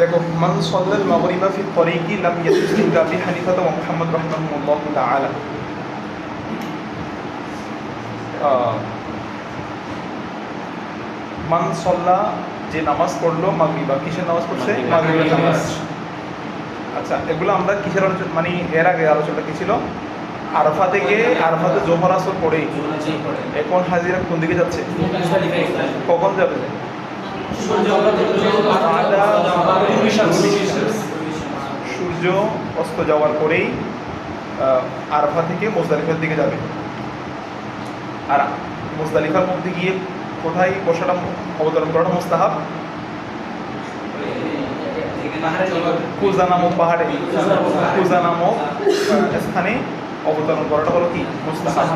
দেখো, মান সাল্লাল মাগরিবা ফি তরিকি লাম ইয়াজুজ ইল্লা আবি হানিফা ওয়া মুহাম্মদ রাহিমাহুল্লাহ তাআলা। মান সাল্লা, যে নামাজ পড়লো মাগরিবা, কিসের নামাজ পড়ছে? মাগরিবের নামাজ। আচ্ছা, এগুলো আমরা কিসের আলোচনা, মানে এর আগে আলোচনাটা কি ছিল? আরাফা থেকে, আরাফাতে জোহর আসর পড়ে এখন হাজিরা কোন দিকে যাচ্ছে? কখন যাবে? সূর্য অস্ত যাওয়ার পরেই আরাফা থেকে মুজদালিফার দিকে যাবে। আর মুজদালিফার মধ্যে গিয়ে কোথায় বসাটা, অবতরণ করাটা মুস্তাহাব? কুজা নামক পাহাড়ে, কুজা নামক স্থানে অবতরণ করাটা হলো কি? মুস্তাহাব।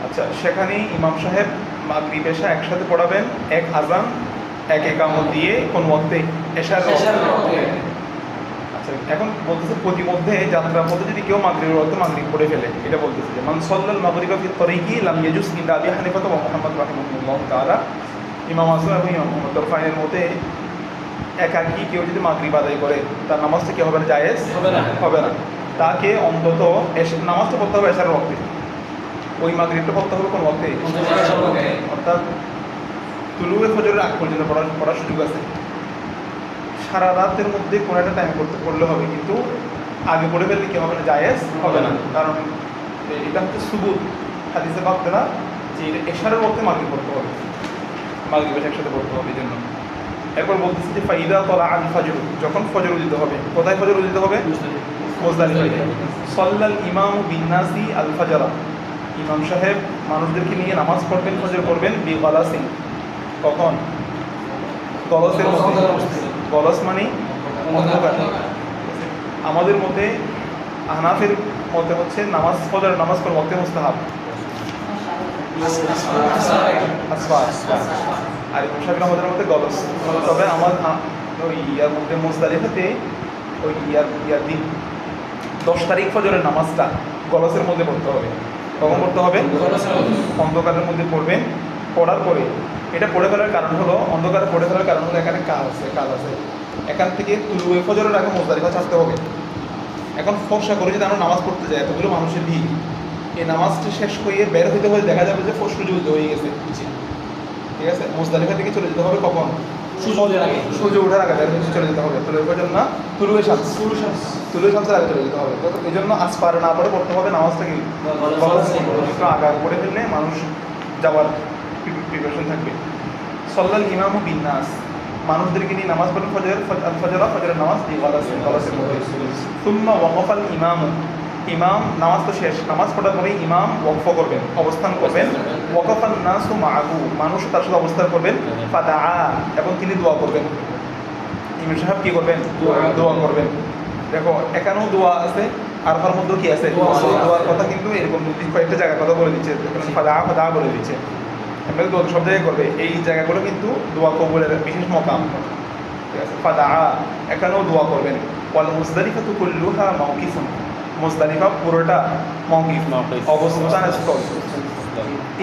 আচ্ছা, সেখানে ইমাম সাহেব মাগরিব এশা একসাথে পড়াবেন, এক আযান এক একামত দিয়ে কোন ওয়াক্তে? এশার ওয়াক্তে। আচ্ছা, এখন বলতেছে প্রতিমধ্যে যাত্রার মধ্যে যদি কেউ মাগরিবের ওয়াক্তে মাগরিব পড়ে ফেলে, এটা বলতেছে যে মান সাল্লাল মাগরিবা ফি তরিকি লাম ইয়াজুজ ইল্লা আবি হানিফা ওয়া মুহাম্মদ রাহিমাহুল্লাহ তাআলা। ইমাম আযম এবং ইমাম মুহাম্মদ রাফাইনের মতে একাকী কেউ যদি মাগরিব আদায় করে তার নামাজটা কি হবে না? জায়েজ হবে না। তাকে অন্তত নামাজটা পড়তে হবে এশার ওয়াক্তে, ওই মাগরিবটা পড়তে হবে কোন ওয়াক্তে? অর্থাৎ তুলুয়ে ফজরের আগ পর্যন্ত পড়ার সুযোগ আছে। সারা রাতের মধ্যে কোনো একটা টাইম পড়লে হবে, কিন্তু আগে পড়ে ফেললে কি হবে না? জায়েজ হবে না। কারণ এটা হচ্ছে সুবুত, হাদিসে ভাবতে না যে এটা এশারের ওয়াক্তে মাগরিব পড়তে হবে, মাগরিব একসাথে পড়তে হবে। এই জন্য এরপর বলতেছি যে ফাইদা তলা আল ফজর, যখন ফজর উদিত হবে, কোথায় ফজর উদিত হবে? মুজদালিফায়। সাল্লাল ইমাম বিন্নাসি আল ফাজরা, ইমাম সাহেব মানুষদেরকে নিয়ে নামাজ পড়বেন, ফজর পড়বেন বি গলাসিন, কখন? গলসের মধ্যে। গলস মানে অন্ধকার। আমাদের মতে, আহনাফের মতে হচ্ছে নামাজ, ফজর নামাজ কোন ওয়াক্তে মুস্তাহাব? আর ইমাম শাফিঈ আমাদের মধ্যে গলস। তবে আমার ওই ইয়ার মধ্যে মুজদালিফাতে ওই ইয়ার দিন 10 তারিখ ফজরের নামাজটা গলসের মধ্যে পড়তে হবে। কখন পড়তে হবে? অন্ধকারের মধ্যে পড়বেন। পড়ার পরে এটা পড়ে ফেলার কারণ হলো, অন্ধকারে পড়ে ফেলার কারণ হলো এখানে কাজ আছে। এখান থেকে তুলুয়ে ফজরের আগে মুজদালিফা ছাড়তে হবে। এখন ফর্সা করে যদি আমরা নামাজ পড়তে যাই, এতগুলো মানুষের ভিড়, এই নামাজটা শেষ হয়ে বের হইতে হয়ে দেখা যাবে যে সূর্য উদয় হয়ে গেছে। ঠিক আছে, মুজদালিফা থেকে চলে যেতে হবে কখন? সূর্য ওঠার আগে বের হয়ে চলে যেতে হবে। তুলুয়ে ফজর না, তুলুয়ে শামসের আগে চলে যেতে হবে। তো এই জন্য আজ পারে না পরে পড়তে হবে নামাজটাকে আগে পড়ে ফেললে মানুষ যাওয়ার প্রিপারেশন থাকবে। সাল্লাল ইমামু বিন্নাস, মানুষদেরকে নিয়ে নামাজ পড়েন ফজরের নামাজ এই গলাসের মধ্যে। সুম্মা ওয়াকফাল ইমাম, ইমাম নামাজ তো শেষ, নামাজ পড়ার পরে ইমাম ওয়াকফ করবেন, অবস্থান করবেন। ওয়াকফান নাসু মাআহু, মানুষ তার সাথে অবস্থান করবেন। ফাদাআ, এবং তিনি দোয়া করবেন। ইমাম সাহেব কি করবেন? দোয়া করবেন। দেখো, এখানেও দোয়া আছে, আরফার মধ্যেও কি আছে? দোয়ার কথা কিন্তু এরকম কয়েকটা জায়গার কথা বলে দিচ্ছে, ফাদাআ বলে দিচ্ছে। সব জায়গায় করবে, এই জায়গাগুলো কিন্তু দোয়া কবুলের বিশেষ মকাম। ঠিক আছে, ফাদাআ, এখানেও দোয়া করবেন। ওয়াল মুজদালিফাতু কুল্লুহা মাওকিফুন, মুজদালিফা পুরোটা মাওকিফ, অবস্থান স্থল।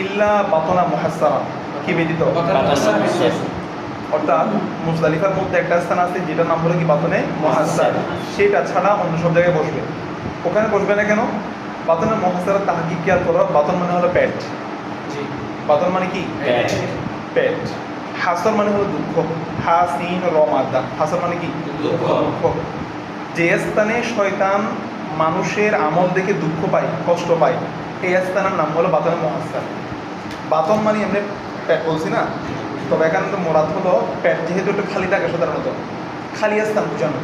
ইল্লা বাতনা মুহাসসারা, কি ব্যতীত? অর্থাৎ মুজদালিফার মধ্যে একটা স্থান আছে যেটার নাম হলো কি? বাতনে মুহাসসার। সেটা ছাড়া অন্য সব জায়গায় বসবে। ওখানে বসবে না কেন? বাতনে মুহাসসারা তাহকিক কি আর করো? বাতন মানে হলো পেট। বাতন মানে কি? পেট। হাসর মানে হলো দুঃখ, হাসিন র মাদ্দা। হাসর মানে কি? দুঃখ। যে স্থানে শয়তান মানুষের আমল দেখে দুঃখ পায়, কষ্ট পায়, এই স্থানের নাম হলো বাতনে মুহাসসার। বাতন মানে এমনি পেট বলছি না, তবে এখানে তো মোরাদ হলো পেট, যেহেতু একটু খালি থাকে সাধারণত, খালি স্থান বোঝানো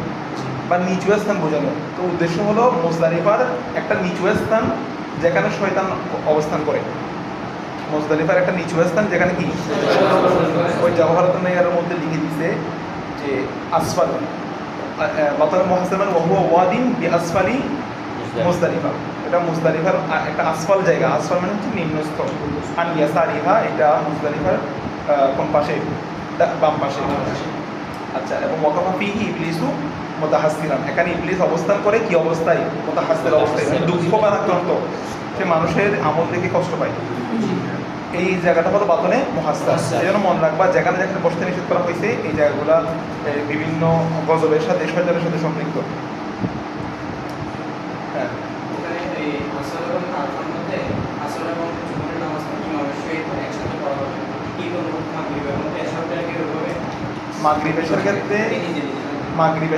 বা নিচু স্থান বোঝানো। তো উদ্দেশ্য হলো মুজদালিফার একটা নিচু স্থান যেখানে শয়তান অবস্থান করে। মুজদালিফার একটা নিচু স্থান যেখানে কি? ওই জাওহারাতুন নাইয়ারের মধ্যে লিখে দিছে যে আসফাল বাতনে মুহাসসার মানে ওহুয়া ওয়াদিন বি আসফালি মুজদালিফা। এটা মুজদালিফার একটা আসফাল জায়গা। আসফাল মানে হচ্ছে নিম্নস্থল। আন ইয়াসারিহা, এটা মুজদালিফার কোন পাশে? বাম পাশে। আচ্ছা, এবং ওয়াকাফা ফিহি ইবলিসু মুতাহাসসিরান, এখানে ইবলিস অবস্থান করে কি অবস্থায়? মুতাহাসসির অবস্থায়, দুঃখ বা আক্রান্ত, সে মানুষের আমল দেখে কষ্ট পায়। এই জায়গাটা হলো বাতনে মুহাসসাস। এই জন্য মনে রাখবা যেখানে যেখানে বসতে নিষেধ করা হয়েছে এই জায়গাগুলো বিভিন্ন গজলের সাথে শয়তানের সাথে সম্পৃক্ত। হ্যাঁ, মাগরিব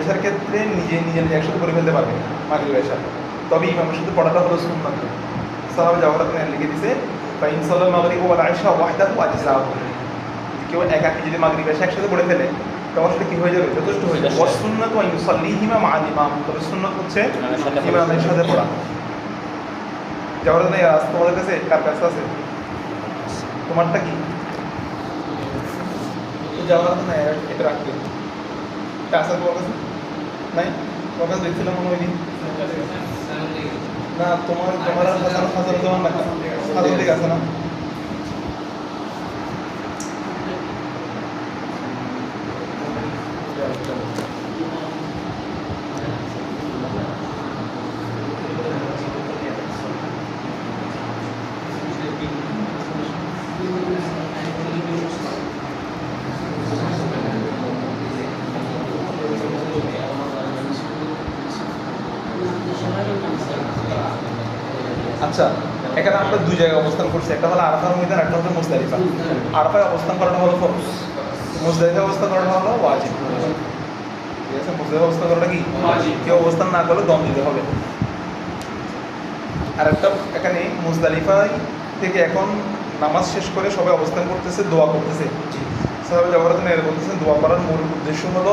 এশার ক্ষেত্রে নিজে নিজে একসাথে করে ফেলতে পারবে মাগরিব এশা, তবে ইমামের সাথে পড়াটা হলো সুন্নাত। সাহাবা জাওহরাত লিখে দিছে ফাইন সাল্লাল মাগরিব ওয়াল আশা ওয়াহদাহু আজজাহু, কেউ একাকি যদি মাগরিব এশা একসাথে পড়ে ফেলে তখন সেটা কি হয়ে যাবে, যথেষ্ট হয়ে যাবে। ওয়াস সুন্নাতু আন ইউসাল্লিহিমা মা'আল ইমাম, তবে সুন্নাত হচ্ছে ইমামের সাথে পড়া। জাওহরাত নাই আজ তোমাদের কাছে কার কাছে আছে? তোমারটা কি জাওহরাত নাই? এটা রাখবে কাছে তোমার কাছে নাই? তোমার কাছে দেখছিলাম মনে হয় না, তোমার হাজার জমান না, হাজার দিকে আছে না? আচ্ছা, এখানে আমরা দুই জায়গায় অবস্থান করছি, একটা হলো আরাফার ময়দান, একটা হলো মুজদালিফা। আরাফায় অবস্থান করাটা হলো ফরজ, মুজদালিফায় অবস্থান করাটা হলো ওয়াজিব। ঠিক আছে, মুজদালিফায় অবস্থান করাটা কি ওয়াজিব, কেউ অবস্থান না করলে দম দিতে হবে। আর একটা এখানে মুজদালিফায় থেকে এখন নামাজ শেষ করে সবাই অবস্থান করতেছে, দোয়া করতেছে। সাহাবা জাওহরাত বলতেছেন দোয়া করার মূল উদ্দেশ্য হলো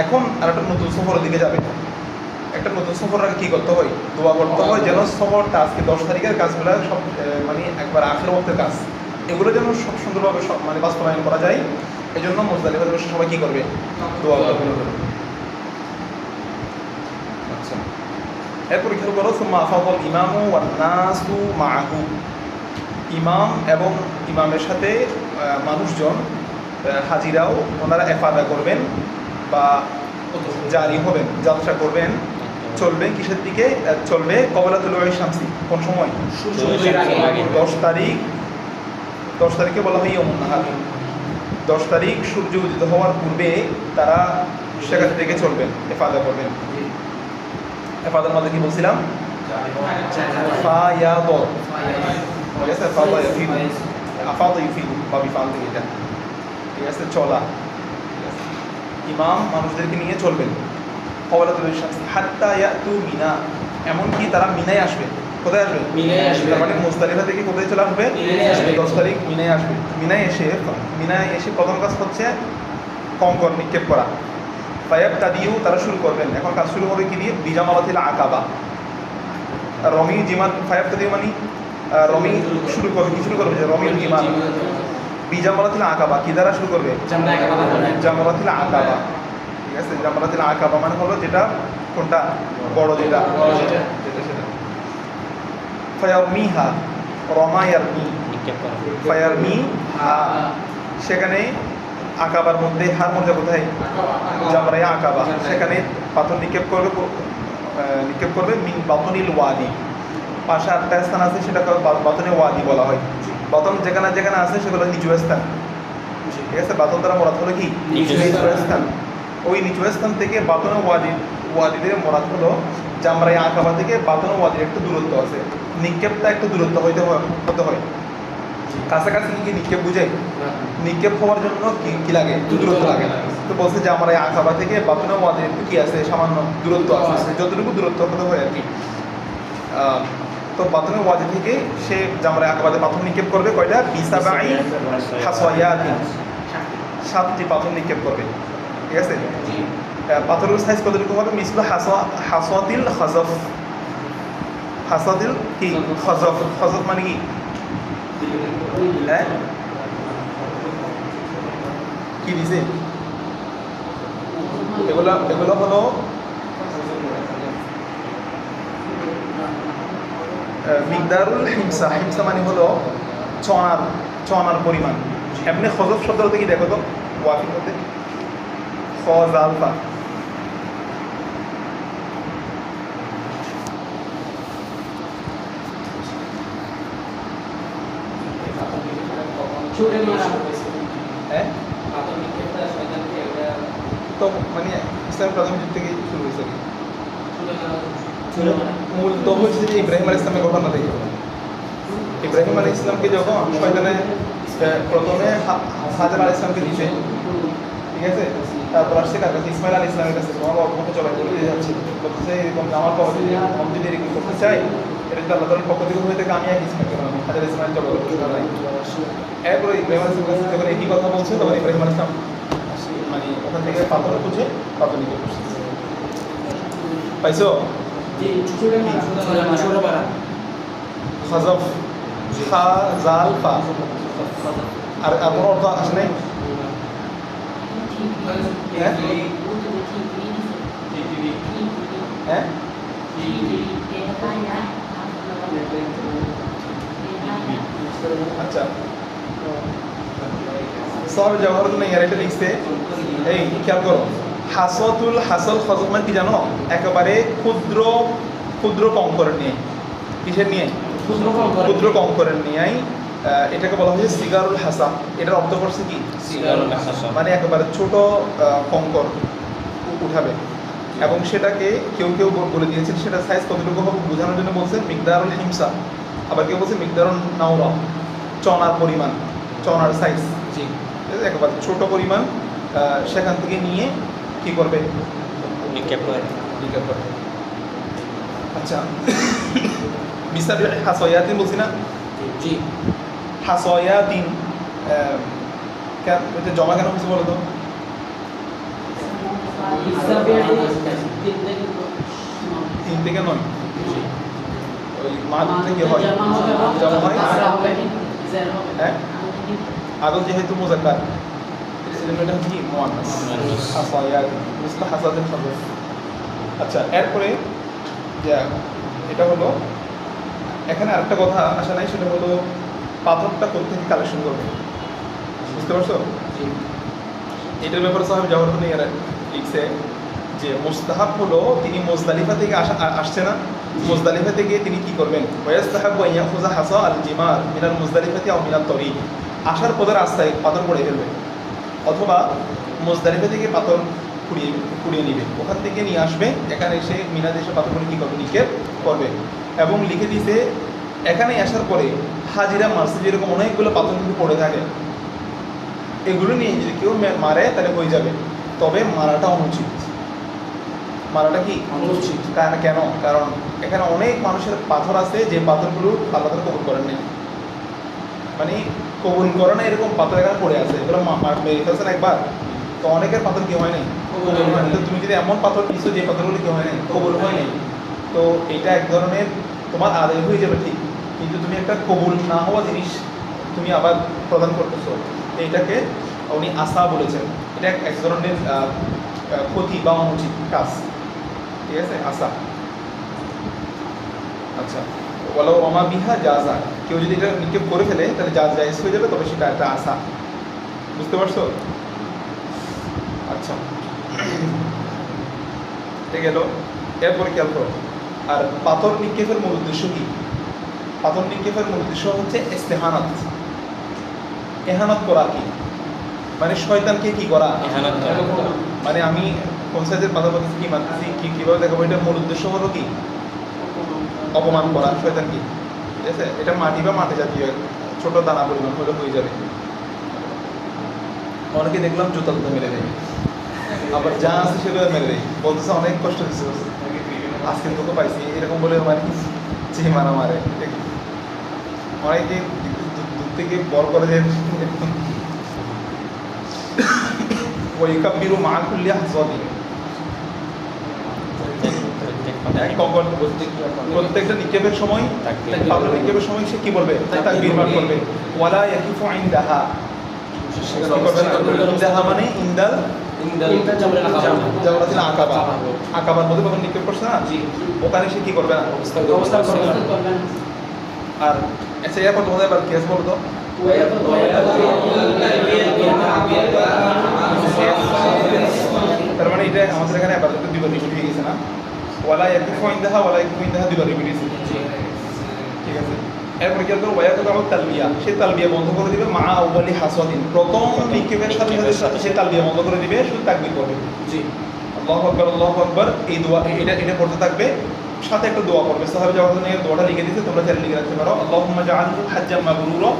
এখন আর একটা নতুন সফরের দিকে যাবে। একটা নতুন সফর আগে কী করতে হয়, দোয়া করতে হয় যেন সফরটা আজকে 10 তারিখের কাজগুলো সব মানে একবার আখের ওয়াক্তের কাজ, এগুলো যেন সব সুন্দরভাবে সব মানে বাস্তবায়ন করা যায়। এই জন্য মুজদালিফা দিবসে সবাই কী করবে, দোয়া করবে। আচ্ছা, এরপর খেয়াল করো সুম্মা আফাদাল ইমামু ওয়ান নাসু মাআহু, ইমাম এবং ইমামের সাথে মানুষজন হাজিরাও ওনারা এফাদা করবেন বা জারি হবেন, যাত্রা করবেন, চলবে কিসের দিকে, চলবে কবলা তুলুই শামসি, কোন সময়, 10 তারিখে বলা হয় ইয়ামুন নাহার। 10 তারিখ সূর্য উদিত হওয়ার পূর্বে তারা সেখান থেকে চলবেন, এফাদা করবেন। এফাদার মধ্যে কি বলছিলাম, ফায়াদ, ঠিক আছে, ফাদা ইউফিদু, আফাদা ইউফিদু বা বিফাল থেকে এটা, ঠিক আছে, চলা। ইমাম মানুষদেরকে নিয়ে চলবেন কবলা তুলুই শামসি হাত্তা ইয়াতু মিনা, এমনকি তারা মিনায় আসবে। কোথায় আসবে, মিনায় আসবে। তার মানে মুজদালিফা থেকে কোথায় চলে আসবে, 10 তারিখ মিনায় আসবে। মিনায় এসে প্রথম কাজ হচ্ছে কঙ্কর নিক্ষেপ করা। ফায়াবতাদিউ, তারা শুরু করবেন। এখন কাজ শুরু হবে কি দিয়ে, বিজামারাতিল আকাবা, রমি জিমাত। ফায়াবতাদিউ মানে রমি শুরু করবে, কি শুরু করবে, যে রমিল জিমাত। বিজামারাতিল আকাবা কি দ্বারা শুরু করবে, জামারাতিল আকাবা, ঠিক আছে। জামারাতিল আকাবা মানে হলো যেটা, কোনটা, বড় যেটা, সেটা। ফায়ারমিহা, রমায়ারমি, ফায়ারমিহা, সেখানে আকাবার মধ্যে হার মধ্যে কোথায়, জামরায়ে আকাবা, সেখানে পাথর নিক্ষেপ করবে মিন বাতনিল ওয়াদি। পাশে 8টা স্থান আছে, সেটা বাতনে ওয়াদি বলা হয়। বাতন যেখানে যেখানে আছে সেগুলো নিচু স্থান, ঠিক আছে। বাতন দ্বারা মোরাদ হলো কি, নিচু স্থান। ওই নিচু স্থান থেকে বাতনে ওয়াদিদের মোরাদ হলো জামরায়ে আকাবা থেকে বাতনে ওয়াদির একটু দূরত্ব আছে, নিক্ষেপটা একটু দূরত্ব হতে হয়। কাছাকাছি কি নিক্ষেপ বুঝে, নিক্ষেপ হওয়ার জন্য কি লাগে, দূরত্ব লাগে। তো বলছে যে আমার এই আকাবা থেকে বাতনে ওয়াদির একটু কি আছে, সামান্য দূরত্ব আছে, যতটুকু দূরত্ব হতে হয় আর কি। তো বাতনে ওয়াদি থেকে সে জামরায়ে আকাবাতে পাথর নিক্ষেপ করবে কয়টা, বিসাবাই হাসায়াতিন, 7টি পাথর নিক্ষেপ করবে, ঠিক আছে। পাথরের সাইজ কতটুকু হবে, মিসলু হাসাতিল খাজফ, হাসাতিল কি খাজফ, খাজফ মানে কি, হ্যাঁ কি দিছে, এগুলো হলো মিকদারুল হিমসা। হিমসা মানে হলো চনার পরিমাণ। এমনি খজফ শব্দটা কি দেখো তো, ওয়াফির মধ্যে খজ আলফা, হ্যাঁ তো মানে ইসলামের প্রাথমিক যুগ থেকে শুরু হয়েছে মূল তো হচ্ছে যে ইব্রাহিম আলাইহিস ইসলামের ঘটনা থেকে। ইব্রাহিম আলাইহিস ইসলামকে যখন শয়তানে প্রথমে হাজার আলাইহিস ইসলামকে দিছে, ঠিক আছে, তারপর আসছে কার কাছে, ইসমাইল আলাইহিস ইসলামের কাছে। তোমার অপমুখে চলে বলে দিয়ে যাচ্ছে, বলতেছে এরকম আমার পক্ষ থেকে আমি যদি এরকম করতে চাই, এটা যদি আল্লাহ তাআলার পক্ষ থেকে হয়ে থাকে আমি এক ইসমাইলকে বানাবো, হাজার ইসমাইল চলে নাই। এরপরে ইব্রাহিম আলাইহিস ইসলাম যখন একই কথা বলছে তখন ইব্রাহিম আলাইহিস ইসলাম মানে ওখান থেকে পাথর খুঁজে পাথর নিতে বসছে। পাইছো? খাজফ, খা জাল ফা। আর কোনো অর্থ আসে নাই? হ্যাঁ হ্যাঁ আচ্ছা, সব জওহরুল নেয়ার এটা লিখছে। এই খেয়াল করো, হাসতুল হাসল খজফ মানে কি জানো? একেবারে ক্ষুদ্র ক্ষুদ্র কঙ্কর নিয়ে। কিসের নিয়ে? ক্ষুদ্র কঙ্করের নিয়েই এটাকে বলা হয়েছে সিগারুল হাসা। এটার অর্থ করছে কি? মানে একেবারে ছোট কঙ্কর উঠাবে, এবং সেটাকে কেউ কেউ বলে দিয়েছেন সেটা সাইজ কতটুকু হবে বোঝানোর জন্য বলছে মিকদারুল হিমসা, আবার কেউ বলছে মিকদারুল নাওরা, চনার পরিমাণ, চনার সাইজ। জি, একেবারে ছোট পরিমাণ, সেখান থেকে নিয়ে কি করবে? নিক্ষেপ করবে। আচ্ছা, বিস্তারিত হাসয়াতিন বলছি না? জি, হাসয়াতিন জমা কেন হয়েছে বলো তো? 3 থেকে 9 ওই মাদ থেকে হয়, জমা হয়। হ্যাঁ, আদল যেহেতু মুযাক্কার সেজন্য এটা কি মুআন্নাস, হাসয়াতিন, মুস্তাহ হাসাতিন খজফ। আচ্ছা, এরপরে যে এটা হলো, এখানে আরেকটা কথা আসা নাই, সেটা হলো পাথরটা কোথেকে কালেকশন করবে, বুঝতে পারছো? এটার ব্যাপারে সাহেব জওহরুল নেয়ার লিখছে যে মুস্তাহাব হলো তিনি মুজদালিফা থেকে আসছে না, মুজদালিফা থেকে তিনি কি করবেন? ওয়াস্তাহাবু আন ইয়াখুযা হাসা আল জিমার মিনাল মুজদালিফাতি আও মিনাত তরিক। আসার পথের রাস্তায় পাথর পড়ে ফেলবে, অথবা মুজদালিফা থেকে পাথর কুড়িয়ে নিবে, ওখান থেকে নিয়ে আসবে, এখানে এসে মিনাতে এসে পাথরগুলো কী করবে? নিক্ষেপ করবে। এবং লিখে দিছে এখানে আসার পরে হাজিরা মারছে যেরকম অনেকগুলো পাথর কিন্তু পড়ে থাকে, এগুলো নিয়ে যদি কেউ মারে তাহলে হয়ে যাবে, তবে মারাটা অনুচিত। মারাটা কি অনুচিত? কেন? কারণ এখানে অনেক মানুষের পাথর আছে যে পাথরগুলো আল্লাহ তাআলা কবুল করেন নাই, মানে কবুল করে না এরকম পাথর এখানে পড়ে আছে, এগুলো মেরে ফেলছেন একবার, তো অনেকের পাথর কেউ হয় নাই, কবুল হয় নাই। তো তুমি যদি এমন পাথর দিচ্ছ যে পাথরগুলো কেউ হয় নাই, কবুল হয় নাই, তো এটা এক ধরনের তোমার আদায় হয়ে যাবে ঠিক, কিন্তু তুমি একটা কবুল না হওয়া জিনিস তুমি আবার প্রদান করতেছো, এইটাকে উনি আশা বলেছেন। এটা এক ধরনের ক্ষতি বা অনুচিত কাজ, ঠিক আছে? আশা। আচ্ছা, বলো রমা বিহা জাযা, কেউ যদি এটা নিক্ষেপ করে ফেলে তাহলে জায়েজ হয়ে যাবে, তবে সেটা একটা আশা, বুঝতে পারছো? আচ্ছা, ঠিক গেল। এরপরে খেয়াল করো, আর পাথর নিক্ষেপের মূল উদ্দেশ্য কি? পাথর নিক্ষেপের মূল উদ্দেশ্য হচ্ছে ইস্তেহানাত, এহানাত করা। কি মানে? শয়তানকে কি করা? মানে আমি কোন সাইজের পাথর পাচ্ছি, কি মারতেছি, কীভাবে দেখাবো, এটার মূল উদ্দেশ্য হলো কি? অপমান করা শয়তানকে, ঠিক আছে? এটা মাটি বা মাটি জাতীয় ছোট দানা পরিমাণ হলে হয়ে যাবে। অনেকে দেখলাম জুতা মেরে দেয়, আবার যা আছে সেগুলো মেরে দেয়, বলতেছে অনেক কষ্ট দিচ্ছে, আজকে তোকে পাইছি এরকম বলে মানে যে মারা মারে। অনেকে দূর থেকে বল করে দেয়, ওই কাব্বিরু মা কুল্লি হাসওয়াতি, প্রত্যেকটা নিক্ষেপের সময়, পাথর নিক্ষেপের সময় সে কি বলবে? তাকবীর পাঠ করবে। ওয়ালা ইয়াকিফু ইনদাহা, ইনদাহা মানে ইনদাল জামরাতিল আকাবা, আকাবার মধ্যে যখন নিক্ষেপ করছে না, ওখানে সে কি করবে না? অবস্থান করবে না। আর আচ্ছা, এরপর তোমাদের এবার কেস বলো তো, তার মানে এটা আমাদের এখানে এবার দুইবার রিপিট হয়ে গেছে না? ওয়ালা ইয়াকিফু ইনদাহা, ওয়ালা ইয়াকিফু ইনদাহা দুইবার রিপিট হয়েছে, ঠিক আছে? এরপরে কি করবে ওয়া তাকাউ তালবিয়া, সে তালবিয়া বন্ধ করে দিবে মা আউয়ালি হাসাদিন, প্রথম নিক্ষেপের সাথে সাথে সে তালবিয়া বন্ধ করে দিবে, শুধু তাকবীর করবে। জি, আল্লাহু আকবার, এই দোয়া এটা পড়তে থাকবে। সাথে একটা দোয়া করবে, সাহাবী যখন দোয়াটা লিখে দিয়েছে, তোমরা চাইলে লিখে রাখতে পারো, আল্লাহুম্মা জাআলহু হাজ্জাম মাবরুরা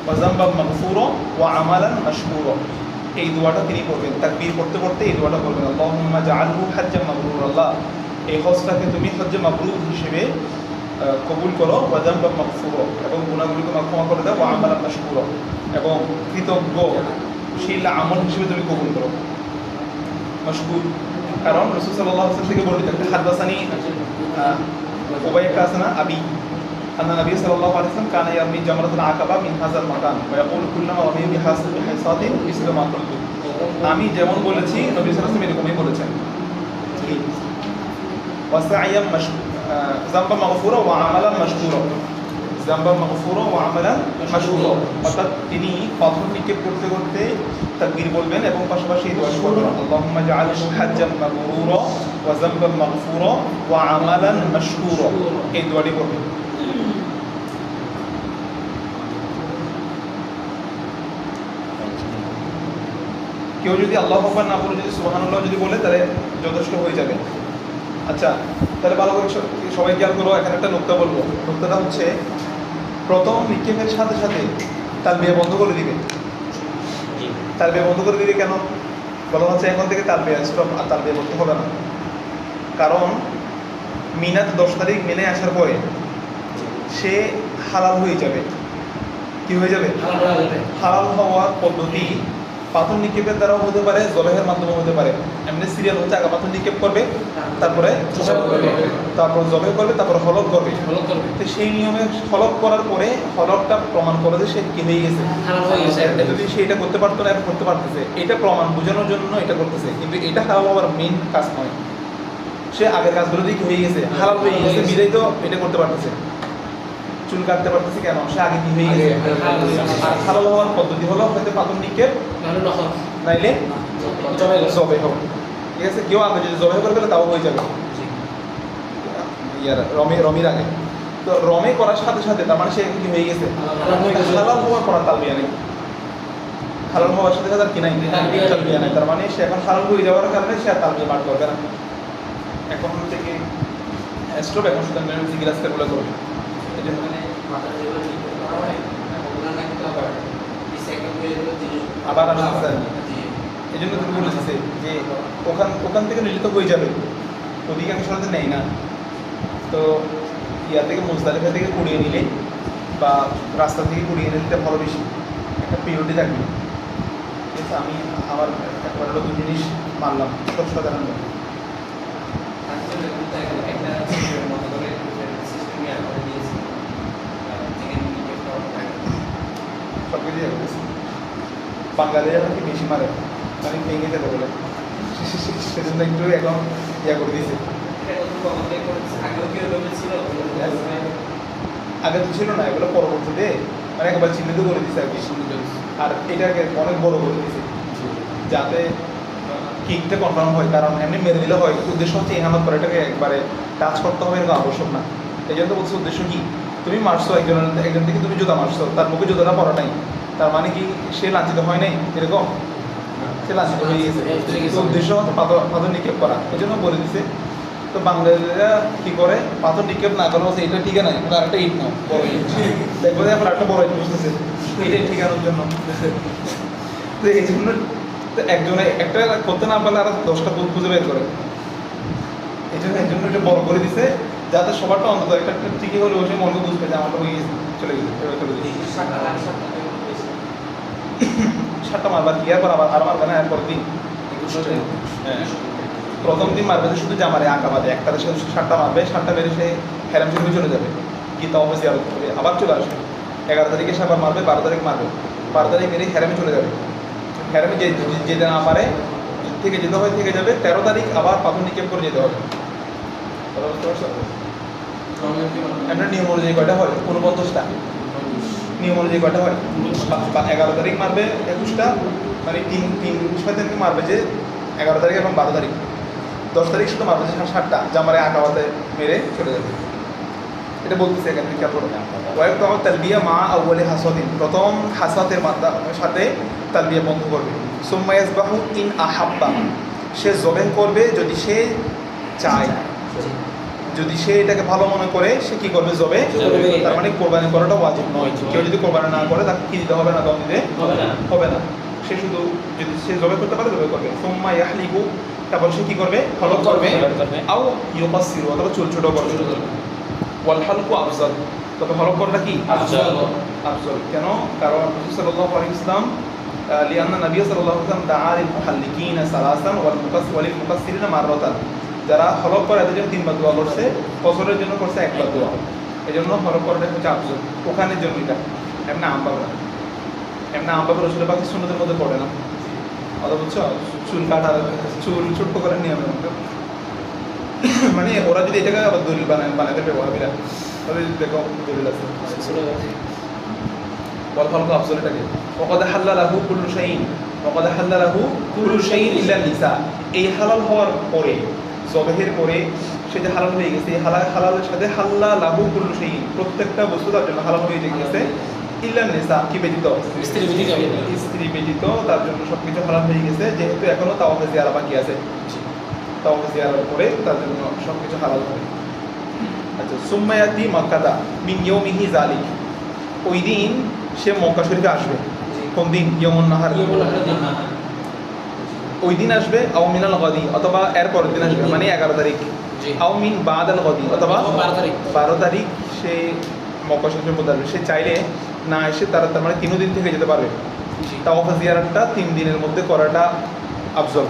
ওয়া যামবাম মাগফুরা ওয়া আমালান মাশকুরা। এই দোয়াটা তিনি করবেন, তাকবীর করতে করতে এই দোয়াটা করবেন, আল্লাহুম্মা জাআলহু হাজ্জাম মাবরুরা, আল্লাহ এই হজটাকে তুমি হজ্জে মাবরুর হিসেবে কবুল করো, ওয়া যামবাম মাগফুরা, এবং গুনাহগুলোকে ক্ষমা করে দাও, ওয়া আমালান মাশকুরা, এবং কৃতজ্ঞশীল আমল হিসেবে তুমি কবুল করো। মাশকুর, কারণ রাসূল সাল্লাল্লাহু আলাইহি ওয়াসাল্লাম থেকে বর্ণিত একটা হাদাসানি উবাই একটা আছে না, আবি আন্না নবী সাল্লাল্লাহু আলাইহি ওয়াসাল্লাম কানা ইয়ারমি জামরাতুল আকাবা মিন হাযাল মাকান ওয়া ইয়াকুলু কুল্লামা রামিয়া বিহাসাতিন মিসলা মা কুলতু। আমি যেমন বলেছি নবী সাল্লাল্লাহু আলাইহি ওয়াসাল্লাম এরকমই বলেছেন। ওয়াসাইয়াম যামবা মাগফুরা ওয়া আমালান মাশকুরা, যামবা মাগফুরা ওয়া আমালান মাশকুরা, অর্থাৎ তিনি পাথর নিক্ষেপ করতে করতে তাকবীর বলবেন এবং পাশাপাশি এই দোয়া করবেন, আল্লাহুম্মা জাআলহু হাজ্জাম মাবরুরা ওয়া যামবাম মাগফুরা ওয়া আমালান মাশকুরা, এই দোয়াটি করবেন। কেউ যদি আল্লাহু আকবার না বলে যদি সুবহানাল্লাহ যদি বলে, তাহলে যথেষ্ট হয়ে যাবে। আচ্ছা, তাহলে ভালো করে সবাই খেয়াল করো, এখানে একটা নুকতা বলবো। নুকতাটা হচ্ছে, প্রথম নিক্ষেপের সাথে সাথে তালবিয়া বন্ধ করে দিবে। তালবিয়া বন্ধ করে দিবে কেন বলা হচ্ছে? এখন থেকে তালবিয়া স্টপ, আর তালবিয়া করতে হবে না। কারণ মিনাত 10 তারিখ মেনে আসার পরে সে হালাল হয়ে যাবে। কি হয়ে যাবে? হালাল হওয়ার পদ্ধতি পাথর নিক্ষেপের দ্বারাও হতে পারে, জবেহের মাধ্যমে হতে পারে। এমনি সিরিয়াল হচ্ছে, আগে পাথর নিক্ষেপ করবে, তারপরে জবে করবে, তারপরে হলক করবে। তো সেই নিয়মে হলক করার পরে হলকটা প্রমাণ করে যে সে কি হয়ে গেছে, যদি সে এটা করতে পারতো না, এখন করতে পারতেছে, এটা প্রমাণ বোঝানোর জন্য এটা করতেছে। কিন্তু এটা হালাল হওয়ার মেইন কাজ নয়। সে আগের কাজগুলো দিয়ে কি হয়ে গেছে, হালাল হয়ে গেছে, বিদায় তো এটা করতে পারতেছে। চুল কাটতে পারতেছে কেন? সে আগে কি হয়ে গেছে। আর হালাল হওয়ার পদ্ধতি হলো হয়তো পাথর নিক্ষেপ, নাইলে জবে হোক। ঠিক আছে, কেউ আগে যদি জবে করে ফেলে তাও হয়ে যাবে রমির আগে। তো রমে করার সাথে সাথে তার মানে সে কি হয়ে গেছে, হালাল হওয়ার পর তালবিয়া নেই। হালাল হওয়ার সাথে সাথে কি নাই, তালবিয়া নাই। তার মানে সে এখন হালাল হয়ে যাওয়ার কারণে সে আর তালবিয়া পাঠ করবে না। এখন থেকে স্টপ, এখন শুধু জিজ্ঞাসা করবে। আবার আসতে এই জন্য তুমি বলেছে যে ওখান থেকে নির্লিত হয়ে যাবে, অধিকাংশ সাথে নেই না। তো ইয়া থেকে মুজদালিফা থেকে কুড়িয়ে নিলে বা রাস্তা থেকে কুড়িয়ে নিলে ভালো, বেশি একটা পিরিয়ডে থাকবে। ঠিক আছে, আমি আমার একবার নতুন জিনিস মানলাম, খুব সাধারণ সব কিছু বাঙালিরা নাকি বেশি মারে, মানে ভেঙে যেতে বলে, সেজন্য একটু এখন ইয়া করে দিয়েছে। আগে তো ছিল না, এগুলো পরবর্তীতে মানে একবার চিহ্নিত করে দিচ্ছে আর কি। আর এটাকে অনেক বড় করে দিয়েছে যাতে কিকটা কনফার্ম হয়। কারণ এমনি মেরে দিলে হয়, উদ্দেশ্য হচ্ছে ইহামত করে, এটাকে একবারে টাচ করতে হবে এরকম আবশ্যক না। এই জন্য বলছে উদ্দেশ্য কি, তুমি মারছো একজন থেকে, তুমি জুতা মারছো, তার মুখে জুতাটা পড়া নাই, তার মানে কি সে লাঞ্ছিত হয় নাই? এরকম সে লাঞ্ছিত হয়ে গেছে। তো উদ্দেশ্য হচ্ছে পাথর নিক্ষেপ করা, এই জন্য বলে দিছে। তো বাঙালিরা কি করে, পাথর নিক্ষেপ না করে বলছে এটা ঠিক নাই, আর একটা ইট নাও, বড় ইট দেখবো, এখন একটা বড় ইট বুঝতেছে এইটাই ঠিকানোর জন্য। তো এই জন্য একজনে একটা করতে না পারলে আর 10টা খুঁজে বের করে। এই জন্য এটা বড় করে দিছে, যাতে সবারটা অন্তত একটা ঠিকই হলে বসে মনে বুঝবে যে আমারটা হয়ে গেছে, চলে গেছে। 7টা মারবার কি, আর মারবে না এরপর দিন। হ্যাঁ, প্রথম দিন মারবে শুধু জামারে আঁকা বাদে, একটাতে 7টা মারবে, 7টা মেরে সে হেরাম শরীফে চলে যাবে, গীতা অফিস জিয়ারত করবে, আবার চলে আসবে। 11 তারিখে সে আবার মারবে, 12 তারিখ মারবে, 12 তারিখ মেরে হেরামে চলে যাবে। হেরামে যেতে না পারে থেকে যেতে হয়, থেকে যাবে। 13 তারিখ আবার পাথর নিক্ষেপ করে যেতে হবে। এমনি নিয়ম অনুযায়ী কয়টা হয়? 49টা নিয়ম অনুযায়ী কয়টা হয়? 11 তারিখ মারবে 21টা, মানে 6 তারিখে মারবে যে 11 তারিখ এবং 12 তারিখ। 10 তারিখ শুধু মারবে যে 7টা, জামারে আঁকাবাতে মেরে চলে যাবে। এটা বলতেছে এখানে খেয়াল করো। ওয়াইফতাহু তালবিয়া মা আউয়ালি হাসাদিন, প্রথম হাসাতের সাথে তালবিয়া বন্ধ করবে। সুম্মা ইয়াসবাহু ইন আহাব্বা, সে জবেহ করবে যদি সে চায়, যদি সে এটাকে ভালো মনে করে সে কি করবে, জবে। তার মানে কোরবানি করাটা ওয়াজিব নয়। কেউ যদি কোরবানি না করে তাকে কি দিতে হবে না, দম দিতে হবে না। সে শুধু যদি সে জবে করতে পারে জবে করবে। সুম্মা ইয়াহলিকু, তারপর সে কি করবে, হলক করবে। আও ইউকাসসিরু, অথবা চুল ছোট করবে। ওয়াল হালকু আফজাল, তবে হলক করাটা কি আফজল। কেন? কারণ রাসূল সাল্লাল্লাহু আলাইহি ওয়াসাল্লাম লিআন্না নবী সাল্লাল্লাহু আলাইহি ওয়াসাল্লাম দাআ লিল মুহাল্লিকিনা সালাসান ওয়াল মুকাসসিরিনা মাররাতান, যারা হলক করে এদের জন্য 3 বার দোয়া করছে, ফজরের জন্য করছে 1 বার দোয়া। এজন্য হলক করাটা হচ্ছে আফজল। ওখানের জন্য এটা এমনি আমবাবা, এমনি আমবাবা রাসূলের পাকের সুন্নতের মধ্যে পড়ে না। কথা বুঝছো? চুল কাটা, চুল ছোট্ট করে নিয়মের মধ্যে, মানে ওরা যদি এটাকে আবার দলিল বানাতে ব্যবহার করে, তাহলে দেখো দলিল আছে। ওয়াল হালকু আফজল, এটাকে ওয়াকাদ হাল্লালাহু কুল্লু শাইইন, ওয়াকাদ হাল্লালাহু কুল্লু শাইইন ইল্লা নিসা। এই হালাল হওয়ার পরে, জবেহের পরে সে যে হালাল হয়ে গেছে, এই হালালের সাথে হাল্লালাহু কুল্লু শাইইন, প্রত্যেকটা বস্তু তার জন্য হালাল হয়ে গেছে। ইল্লা নিসা, কি ব্যতীত? স্ত্রী ব্যতীত তার জন্য সবকিছু হালাল হয়ে গেছে, যেহেতু এখনো তাওয়াফে জিয়ারা বাকি আছে। তাওয়াফে জিয়ারার পরে তার জন্য সবকিছু হালাল হবে। আচ্ছা, সুম্মা ইয়াতি মাক্কাতা মিন ইয়াউমিহি যালিক, ওই দিন সে মক্কা শরীফে আসবে। কোন দিন? ইয়ামুন নাহার, ওই দিন আসবে। আও মিনাল গাদি, অথবা এর পরের দিন আসবে, মানে 11 তারিখ। আও মিন বাদাল গাদি, অথবা 12 তারিখ সে মক্কা শরীফের মধ্যে আসবে। সে চাইলে না এসে তার মানে 3 দিন থেকে যেতে পারবে। তাওয়াফ জিয়ারাতটা 3 দিনের মধ্যে করাটা আফজল।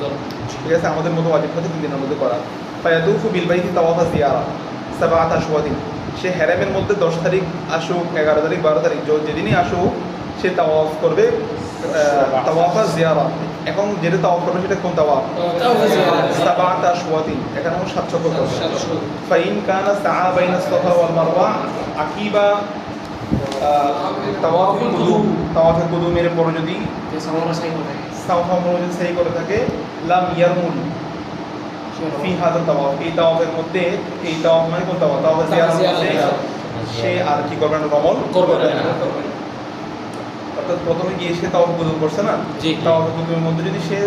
ঠিক আছে, আমাদের মতো ওয়াজিব হচ্ছে 3 দিনের মধ্যে করা। ফায়াতুফু বিল বাইতি তাওয়াফ জিয়ারা সাবআত আশওয়াদিন, সে হেরামের মধ্যে 10 তারিখ আসুক, 11 তারিখ, 12 তারিখ, যেদিনই আসুক সে তাওয়াফ করবে, তাওয়াফা জিয়ারা। এখন যেটা তাওয়াফ করবে সেটা কোন তাওয়াফ? সাবআত আশওয়াদিন, এখানে 7 চক্কর করবে। ফাইন কানা সাআ বাইনা সাফা ওয়াল মারওয়া আকিবা তাওয়াফ কুদুম, তাওয়াফে কুদুমের পরে যদি সাফা মারওয়া যদি সাই করে থাকে, লাম ইয়ারমুল ফি হাযা তাওয়াফ, এই তাওয়াফের মধ্যে, এই তাওয়াফ মানে কোন তাওয়াফ? তাওয়াফে জিয়ারার মধ্যে সে আর কি করবে না, রমল করবে না। অর্থাৎ প্রথমে গিয়ে সে তাওয়াফ কুদুম করছে না, তাওয়াফ কুদুমের মধ্যে যদি সে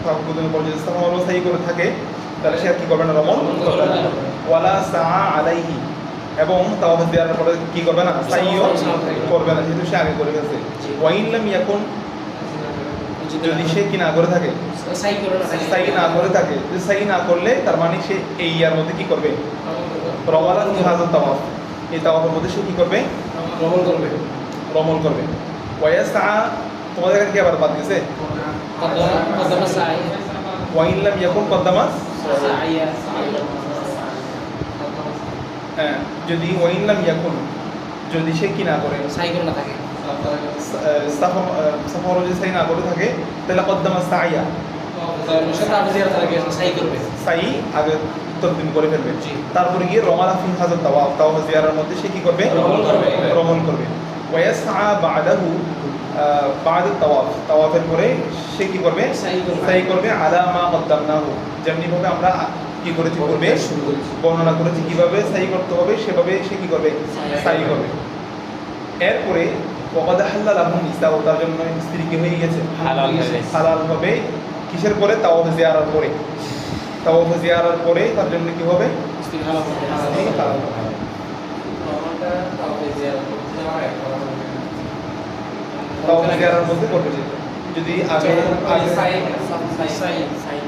তাওয়াফ কুদুমের পরে যদি সাফা মারওয়া সাই করে থাকে, তাহলে সে আর কি করবে না, রমল করবে না। ওয়ালা সাআ আলাইহি, এবং তাওয়াফ জিয়ারার পরে কি করবে না, সাইও করবে না, যেহেতু সে আগে করে গেছে। ওয়াইন লাম ইয়াকুন, যদি সে কি না করে থাকে, সাই না করে থাকে, সাই না করলে তার মানে সে এই ইয়ার মধ্যে কি করবে, রমালা ফি হাযা তাওয়াফ, এই তাওয়াফের মধ্যে সে কি করবে, রমল করবে। ওয়ায়াসআ, তোমাদের কাছে কি আবার বাদ গেছে? ওয়াইন লাম ইয়াকুন কদ্দামা, হ্যাঁ, যদি ওয়াইন লাম ইয়াকুন, যদি সে কি না করে, সাই করে না থাকে, সাফা যদি সাই না করে থাকে, তাহলে কদ্দামা সাইয়া, সাই আগে তকদিম করে ফেলবে। তারপরে গিয়ে রমালা ফি হাযা তাওয়াফ, তাওয়াফ জিয়ারার মধ্যে সে কি করবে, রমল করবে। ওয়ায়াসআ বা'দাহু, বা'দা তাওয়াফ, তাওয়াফের পরে সে কি করবে, সাই করবে। আলা মা কদ্দামনাহু, যেমনি ভাবে আমরা কি করেছি করবে, বর্ণনা করেছি কিভাবে সাই করতে হবে, সেভাবে সে কি করবে, সাই করবে। এরপরে ওয়াকাদ হাল্লালাহু নিসাউ, তার জন্য স্ত্রী কি হয়ে গেছে, হালাল হবে। কিসের পরে? তাওয়াফ জিয়ারার পরে। তাওয়াফ জিয়ারার পরে তার জন্য কি হবে, স্ত্রী হালাল হবে। তাওয়াফ জিয়ারার মধ্যে করবে, যদি আগে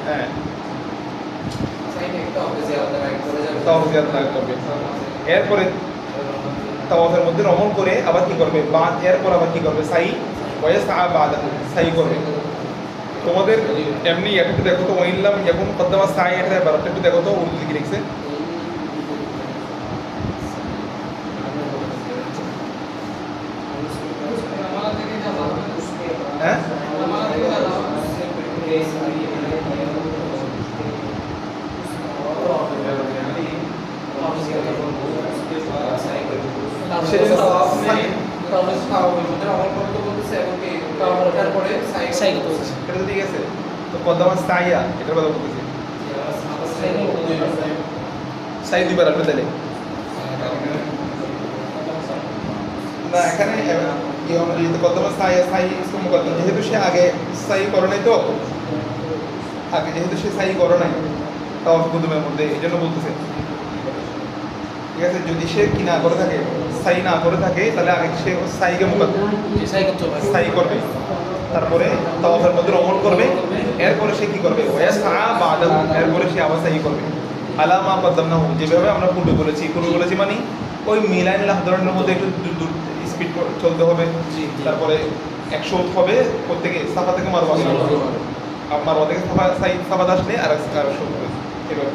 হ্যাঁ তাওয়াফ জিয়ারাত আগে করবে। এরপরে তাওয়াফের মধ্যে রমল করে আবার কি করবে, বাদ, এরপর আবার কি করবে, সাই। ওয়ায়াসআ বা'দাহু, সাই করবে। তোমাদের এমনি এটা একটু দেখো তো, ওয়াইন লাম ইয়াকুন কদ্দামা সাই, এটা বারটা একটু দেখো তো, উর্দু কি লিখছে? হ্যাঁ, এটা ঠিক আছে। তো কদ্দামা সাইয়া, এটার কথা বলতেছি। সাই দুইবার আসবে তাহলে, না এখানে যেহেতু কদমে সাই মুকদ্দম, যেহেতু সে আগে সাই করে নাই, তো আগে যেহেতু সে সাই করে নাই তাওয়াফ কুদুমের মধ্যে, এই জন্য বলতেছে। ঠিক আছে, যদি সে কি না করে থাকে, সাই না করে থাকে, তাহলে আগে সে সাইকে মুকদ্দম সাই করবে, তারপরে তাওয়াফের মধ্যে রমল করবে, এরপরে সে কি করবে ওয়াসআ বাদাহু, এরপরে সে আবার সাই করবে আলামা কদ্দামনাহু, যেভাবে আমরা পূর্বে বলেছি মানে ওই মিলাইন লাহদরের মধ্যে একটু স্পিড চলতে হবে। তারপরে 100 হবে প্রত্যেকে সাফা থেকে মারওয়া, মারওয়া থেকে সাফা আসলে আর 100 হবে এভাবে।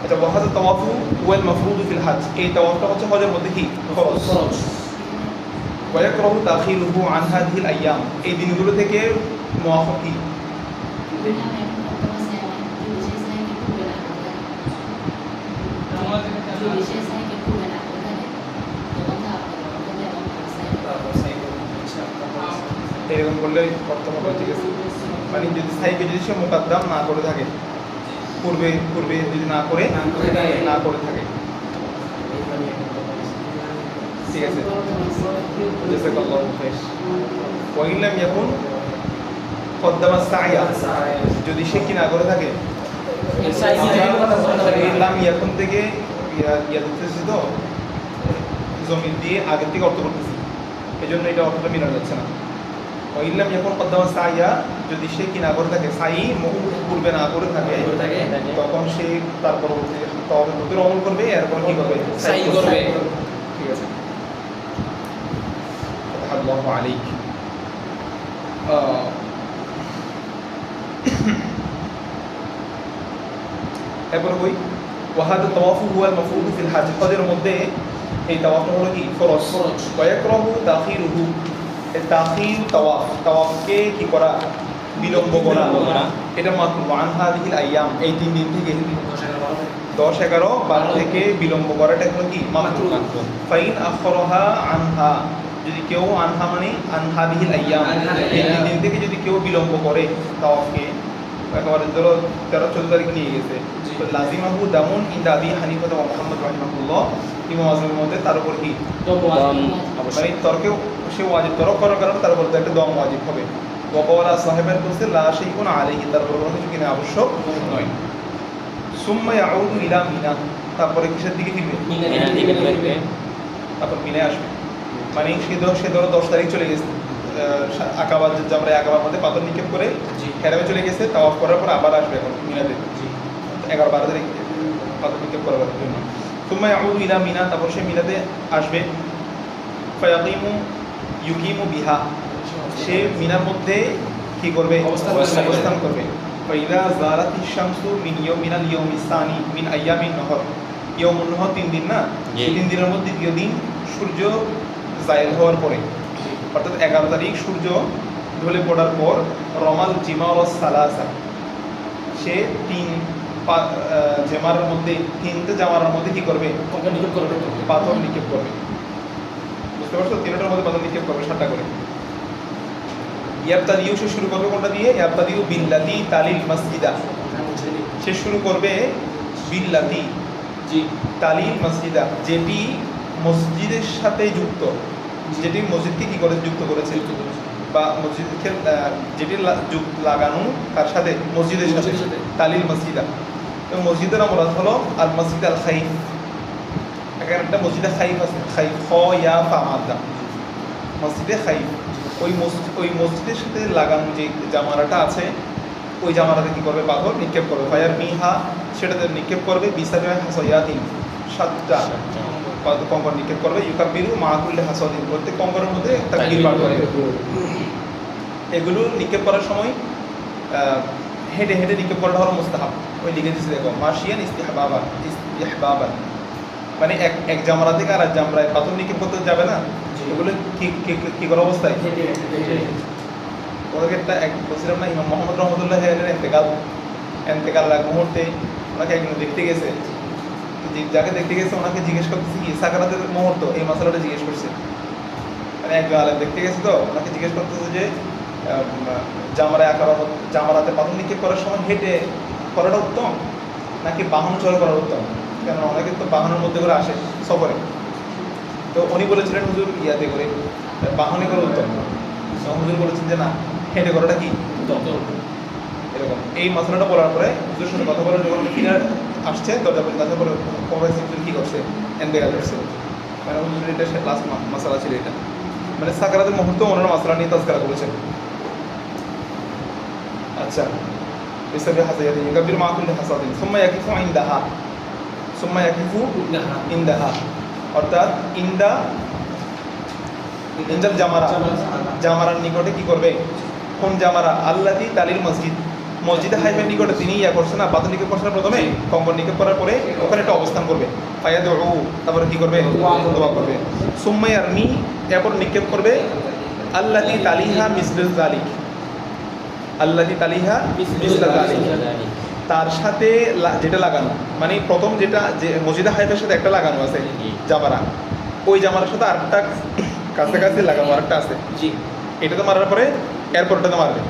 আচ্ছা, ওয়াহাদা তাওয়াফু ওয়াল মাফরুদু ফিল হজ, এই তাওয়াফটা হচ্ছে হজের মধ্যে কি ফরজ। ওয়ায়াকরাহু তাখিরুহু আন হাযিহিল আইয়াম, এই দিনগুলো থেকে মুআফা কি এরকম করলে কর্তব্য হবে। ঠিক আছে, মানে যদি সাইকে যদি সে মুকাদ্দাম না করে থাকে, পূর্বে যদি না করে থাকে, ঠিক আছে। জাযাকাল্লাহু খাইর। ওয়া ইন লাম ইয়াকুন কদ্দামা সাইয়া, যদি সে কি না করে থাকে, লাম ইয়াকুন থেকে ইয়া দিতেছি তো জমিন দিয়ে আগের থেকে অর্থ করতেছি, এই জন্য এটা অর্থটা মিলানো যাচ্ছে না। ওয়া ইন লাম ইয়াকুন কদ্দামা সাইয়া, যদি সে কি না করে থাকে, সাই পূর্বে না করে থাকে, তখন সে তার পরবর্তী তাওয়াফের মধ্যে রমল করবে, এরপর কি করবে সাই করবে। ঠিক আছে, আল্লাহু আলাইক। এরপর কই ওয়াহাদা তাওয়াফু হুয়াল মাফরুদু ফিল হজ, হজের মধ্যে এই তাওয়াফটা হলো কি ফরজ। ওয়ায়াকরাহু তাখিরুহু, এই তাখির তাওয়াফকে কি করা, বিলম্ব করা, এটা মাকরুহ আন হাযিহিল আইয়াম, এই 3 দিন থেকে 10, 11, 12 থেকে বিলম্ব করাটা হলো কি মাকরুহ। ফাইন আখরাহা আনহা, যদি কেউ আনহা মানে আন হাযিহিল আইয়াম, এই 3 দিন থেকে যদি কেউ বিলম্ব করে তাওয়াফকে, একেবারে ধরো 13-14 তারিখ নিয়ে গেছে, তো লাজিমাহু দামুন ইনদা আবি হানিফা ওয়া মুহাম্মদ রাহিমাহুল্লাহ, ইমাম আযমের মধ্যে তার উপর কি মানে তর্কেও সে ওয়াজিব, তরক করার কারণে তার উপর একটা দম ওয়াজিব হবে। ওয়াকাওয়ালা সাহেবের বলছে লা শাইউন আলাইহি, তার উপর কোনো কিছু কিনা আবশ্যক নয়। সুম্মা ইয়াউদু ইলা মিনা, তারপরে কিসের দিকে ফিরবে, মিনার দিকে ফিরবে, তারপর মিনায় আসবে। মানে সে ধরো 10 তারিখ চলে গেছে, আকাবা জামরায় আকাবার মধ্যে পাথর নিক্ষেপ করে হেরামে চলে গেছে, তাওয়াফ করার পর আবার আসবে এখন মিনাতে 11-12 তারিখ পাথর নিক্ষেপ করার জন্য। সুম্মা ইয়াউদু ইলা মিনা, তারপর সে মিনাতে আসবে। ফায়াকিমু ইউকিমু বিহা, সে মিনার মধ্যে কি করবে, অবস্থান করবে। ফাইদা যালাতিশ শামসু মিন ইয়াউমিনাল ইয়াউমিস সানি মিন আইয়ামিন নহর, ইয়াউমুন নহর 3 দিন না, 3 দিনের মধ্যে দ্বিতীয় দিন সূর্য জায়েল হওয়ার পরে, অর্থাৎ 11 তারিখ সূর্য ঢলে পড়ার পর রমাল জিমার সালাসা, সে 3 জামারার মধ্যে 3টে জামারার মধ্যে কি করবে, পাথর নিক্ষেপ করবে। বুঝতে পারছো, 3টার মধ্যে পাথর নিক্ষেপ করবে 7টা করে। ইয়াবতাদিউ, সে শুরু করবে কোনটা দিয়ে, ইয়াবতাদিউ বিল্লাতি তালিল মসজিদা, সে শুরু করবে বিল্লাতি তালিল মসজিদা, যেটি মসজিদের সাথে যুক্ত, যেটি মসজিদকে কি করে যুক্ত করেছে, বা মসজিদকে যেটি লাগানো কার সাথে, মসজিদের সাথে, তালিল মসজিদা। এবং মসজিদের আমরাত হলো আল মসজিদ আল খাইফ, এখানে একটা মসজিদে খাইফ আছে, খাইফ খ ইয়া ফা মাদ্দা, মসজিদে খাইফ, ওই মসজিদের সাথে লাগানো যে জামারাটা আছে, ওই জামারাতে কি করবে, পাথর নিক্ষেপ করবে। ফায়ার মিহা, সেটাতে নিক্ষেপ করবে। বিসাবে হাসায়াতিন, 7টা কঙ্কর নিক্ষেপ করবে। ইউকাব্বিরু মা কুল্লি হাসাদিন, প্রত্যেক কঙ্করের মধ্যে তাকবীর পাঠ করবে। এগুলো নিক্ষেপ করার সময় হেঁটে হেঁটে নিক্ষেপ করাটা হলো মুস্তাহাব। ওই লিখে দিচ্ছে দেখো, মাশিয়ান ইস্তিহবাবান, মানে এক জামরা থেকে আর এক জামরায় পাথর নিক্ষেপ করতে যাবে না, এগুলো কি করা অবস্থায়, ওদেরকে এক বলছিলাম না, ইমাম মোহাম্মদ রহমতুল্লাহ এন্তেকালের এক মুহূর্তে ওনাকে একজন দেখতে গেছে, যাকে দেখতে গেছে ওনাকে জিজ্ঞেস করতেছে কি সাকারাতের মুহূর্ত, এই মশলাটা জিজ্ঞেস করছে। মানে একজন আলেম দেখতে গেছে, তো ওনাকে জিজ্ঞেস করতেছে যে জামারাতে পাথর নিক্ষেপ করার সময় হেঁটে করাটা উত্তম নাকি বাহন চড়ে করা উত্তম, কেন অনেকে তো বাহনের মধ্যে করে আসে সফরে। তো উনি বলেছিলেন হুজুর ইয়াতে করে বাহনে করে উত্তম। হুজুর বলেছেন যে না, হেঁটে করাটা কি এরকম। এই মশলাটা বলার পরে হুজুর সাথে কথা বলার যখন ফিরে আসছে দরজা পর্যন্ত আসার পরে হুজুর কী করছে এনবেগাল করছে, মানে হুজুর এটা লাস্ট মশলা ছিল এটা, মানে সাকারাতের মুহূর্তে ওনারা মশলা নিয়ে তাজকারা করেছেন। আচ্ছা, বিসবি হাসায়াতিন ইউকাব্বিরু মা কুল্লি হাসাতিন সুম্মা ইয়াকিফু ইনদাহা অর্থাৎ ইনদাল জামারার নিকটে কি করবে? কোন জামারা? আল্লাতি তালিল মসজিদে হাইফের নিকটে তিনি ইয়া করছে না, পাথর নিক্ষেপ করছে না প্রথমে, কঙ্কর নিক্ষেপ করার পরে ওখানে একটা অবস্থান করবে, তারপরে কি করবে? দোয়া করবে। সুম্মা ইয়ারমি, এরপর নিক্ষেপ করবে আল্লাতি তালিহা মিসলুল যালিক, আল্লাতি তালিহা মিসলুল যালিক, তার সাথে যেটা লাগানো, মানে প্রথম যেটা যে মসজিদে হাইফের সাথে একটা লাগানো আছে জামারা, ওই জামারার সাথে আরেকটা কাছাকাছি লাগানো আরেকটা আছে, এটাতে মারার পরে এয়ারপোর্টটাতে মারবে।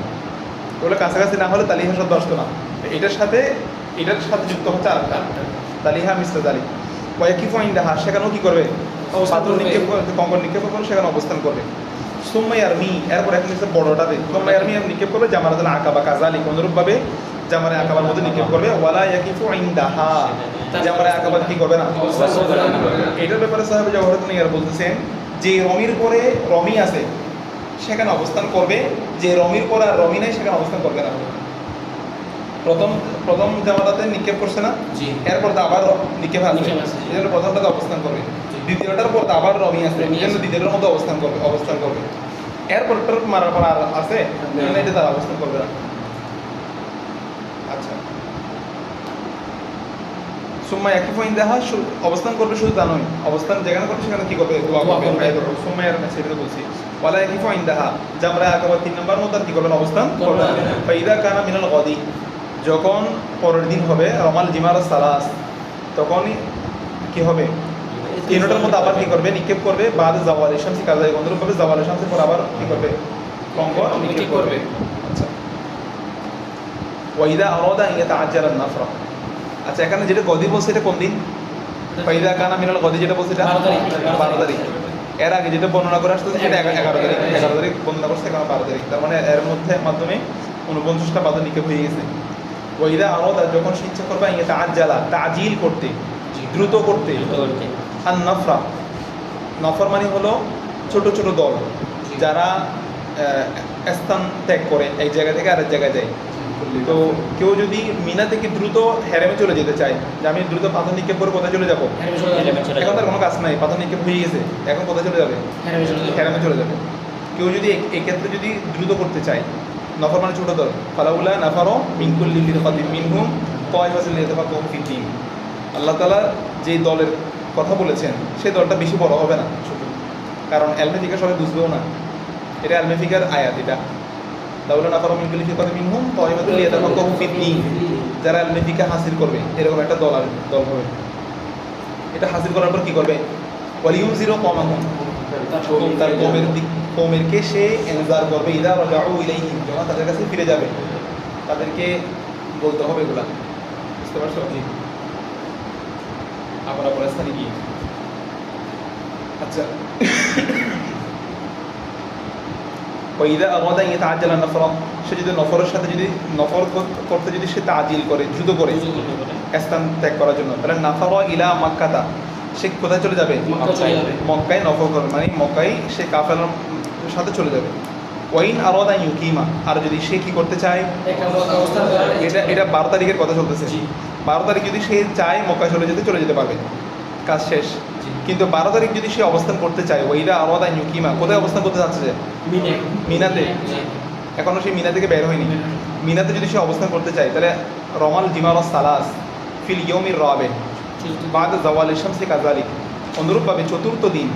ওগুলো কাছাকাছি না হলে তালিহা শব্দ আসতো না, এটার সাথে যুক্ত হচ্ছে আরেকটা তালিহা মিসলুল যালিক। ওয়াকিফু ইনদাহা, সেখানেও কি করবে? পাথর নিক্ষেপ করবে, কঙ্কর নিক্ষেপ করবে, সেখানে অবস্থান করবে। সুম্মা ইয়ারমি, এরপর এখন হচ্ছে বড়টাতে সুম্মা ইয়ারমি নিক্ষেপ করবে জামারাতুল আকাবা কাযালিক, অনুরূপভাবে জামারে আকাবার মধ্যে নিক্ষেপ করবে। ওয়ালা ইয়াকিফু ইনদাহা, জামারে আকাবা কি করবে না। এটার ব্যাপারে সাহাবে জওহরুদ্দিন নিগার বলতেছেন যে রমির পরে রমি আছে সেখানে অবস্থান করবে, যে রমির পরে আর রমি নাই সেখানে অবস্থান করবে না। প্রথম জামাটাতে নিক্ষেপ করছে না, এরপর তো আবার নিক্ষেপ আছে, এই জন্য প্রথমটাতে অবস্থান করবে, দ্বিতীয়টার পর তো আবার রমি আছে, এই জন্য দ্বিতীয়টার মধ্যে অবস্থান করবে। এরপরটার মারার পর আর আছে, এটা তার অবস্থান করবে না। আচ্ছা, সুম্মা ইয়াকিফু ইনদাহা, অবস্থান করবে, শুধু তা নয়, অবস্থান যেখানে করবে সেখানে কি করবে? দোয়া করবে। সুম্মা সেটা বলছি, ওয়ালা ইয়াকিফু ইনদাহা, জামরা আকাবা 3 নম্বর মধ্যে কি করবেন? অবস্থান করবে। ফাইদা কানা মিনাল গাদি, যখন পরের দিন হবে রমাল জিমার সালাস, তখনই কি হবে? তিনটার মধ্যে আবার কি করবে? নিক্ষেপ করবে। বাদ জাওয়াল শামসি কাযালিক, অনুরূপভাবে জাওয়াল শামসের পর আবার কি করবে? কঙ্কর নিক্ষেপ করবে। আচ্ছা, ওয়াইদা আরাদা আন ইয়াতাআজ্জালা আন-নাফরা, আচ্ছা এখানে যেটা গদি বলছে এটা কোন দিন? ফাইদা কানা মিনাল গদি যেটা বলছে এটা 12 তারিখ। এর আগে যেটা বর্ণনা করে আসছে সেটা 11 তারিখ বর্ণনা করছে, এখন 12 তারিখ, তার মানে এর মধ্যে মাধ্যমে 49টা পাতা নিক্ষেপ হয়ে গেছে। ওয়াইদা আরাদা, যখন সে ইচ্ছা করবে ইয়াতাআজ্জালা, তাজিল করতে, দ্রুত করতে, আর নফর মানে হলো ছোট ছোট দল যারা স্থান ত্যাগ করে এক জায়গা থেকে আরেক জায়গায় যায়। তো কেউ যদি মিনা থেকে দ্রুত হেরেমে চলে যেতে চায়, যে আমি দ্রুত পাথর নিক্ষেপ করে কোথায় চলে যাবো, এখন তার কোনো কাজ নাই, পাথর নিক্ষেপ হয়ে গেছে, এখন কোথায় চলে যাবে? হেরেমে চলে যাবে। কেউ যদি এক্ষেত্রে যদি দ্রুত করতে চায়, নফর মানে ছোট দল, ফালাউলা নাফারো মিন কুল্লি ফিরকাতিন মিনহুম তায়ফাতুন লিয়াতাফাক্কাহু ফিদ-দীন, আল্লাহ তাআলা যে দলের কথা বলেছেন সেই দলটা বেশি বড় হবে না, ছোট, কারণ এলমেফিকা সবাই বুঝবেও না, এটা এলমেফিকার আয়াত। এটা লাউলা নাফারু মিন কুল্লি ফিরকাতিন মিনহুম তায়ফাতুন লিয়াতাফাক্কাহু ফিদ-দীন, যারা এলমেফিকা হাসিল করবে এরকম একটা দল হবে। এটা হাসিল করার পর কি করবে? ওয়ালিউযিরু কওমাহুম, তার কওমেরকে সে ইনজার করবে, ইযা রাজাউ ইলাইহিম, যখন তাদের কাছে ফিরে যাবে তাদেরকে বলতে হবে এগুলা। বুঝতে পারছো? জি, আপনার স্থানে গিয়ে। আচ্ছা, ওইদা আরাদা ইয়াতাআজ্জালা নাফরা, সে যদি নফরের সাথে যদি নফর করতে যদি সে তাজিল করে, দ্রুত করে স্থান ত্যাগ করার জন্য, তাহলে নাফারা ইলা মাক্কাতা, সে কোথায় চলে যাবে? মক্কায় নফর করবে, মানে মক্কায় সে কাফেলার সাথে চলে যাবে। ওয়াইন আরাদা ইউকিমা, আর যদি সে কি করতে চায়, এটা 12 তারিখের কথা চলতেছে, 12 তারিখ যদি সে চায় মক্কায় চলে যেতে পারবে, কাজ শেষ। কিন্তু 12 তারিখ যদি সে অবস্থান করতে চায়, ওইটা আলাদা ইউকিমা, কোথায় অবস্থান করতে যাচ্ছে? যে মিনাতে, এখনো সে মিনা থেকে বের হয়নি, মিনাতে যদি সে অবস্থান করতে চায়, তাহলে রমাল জিমারস সালাস ফিল ইয়মির রাবে বাদ জাওয়াল শামসি কাযালিক, অনুরূপভাবে চতুর্থ দিন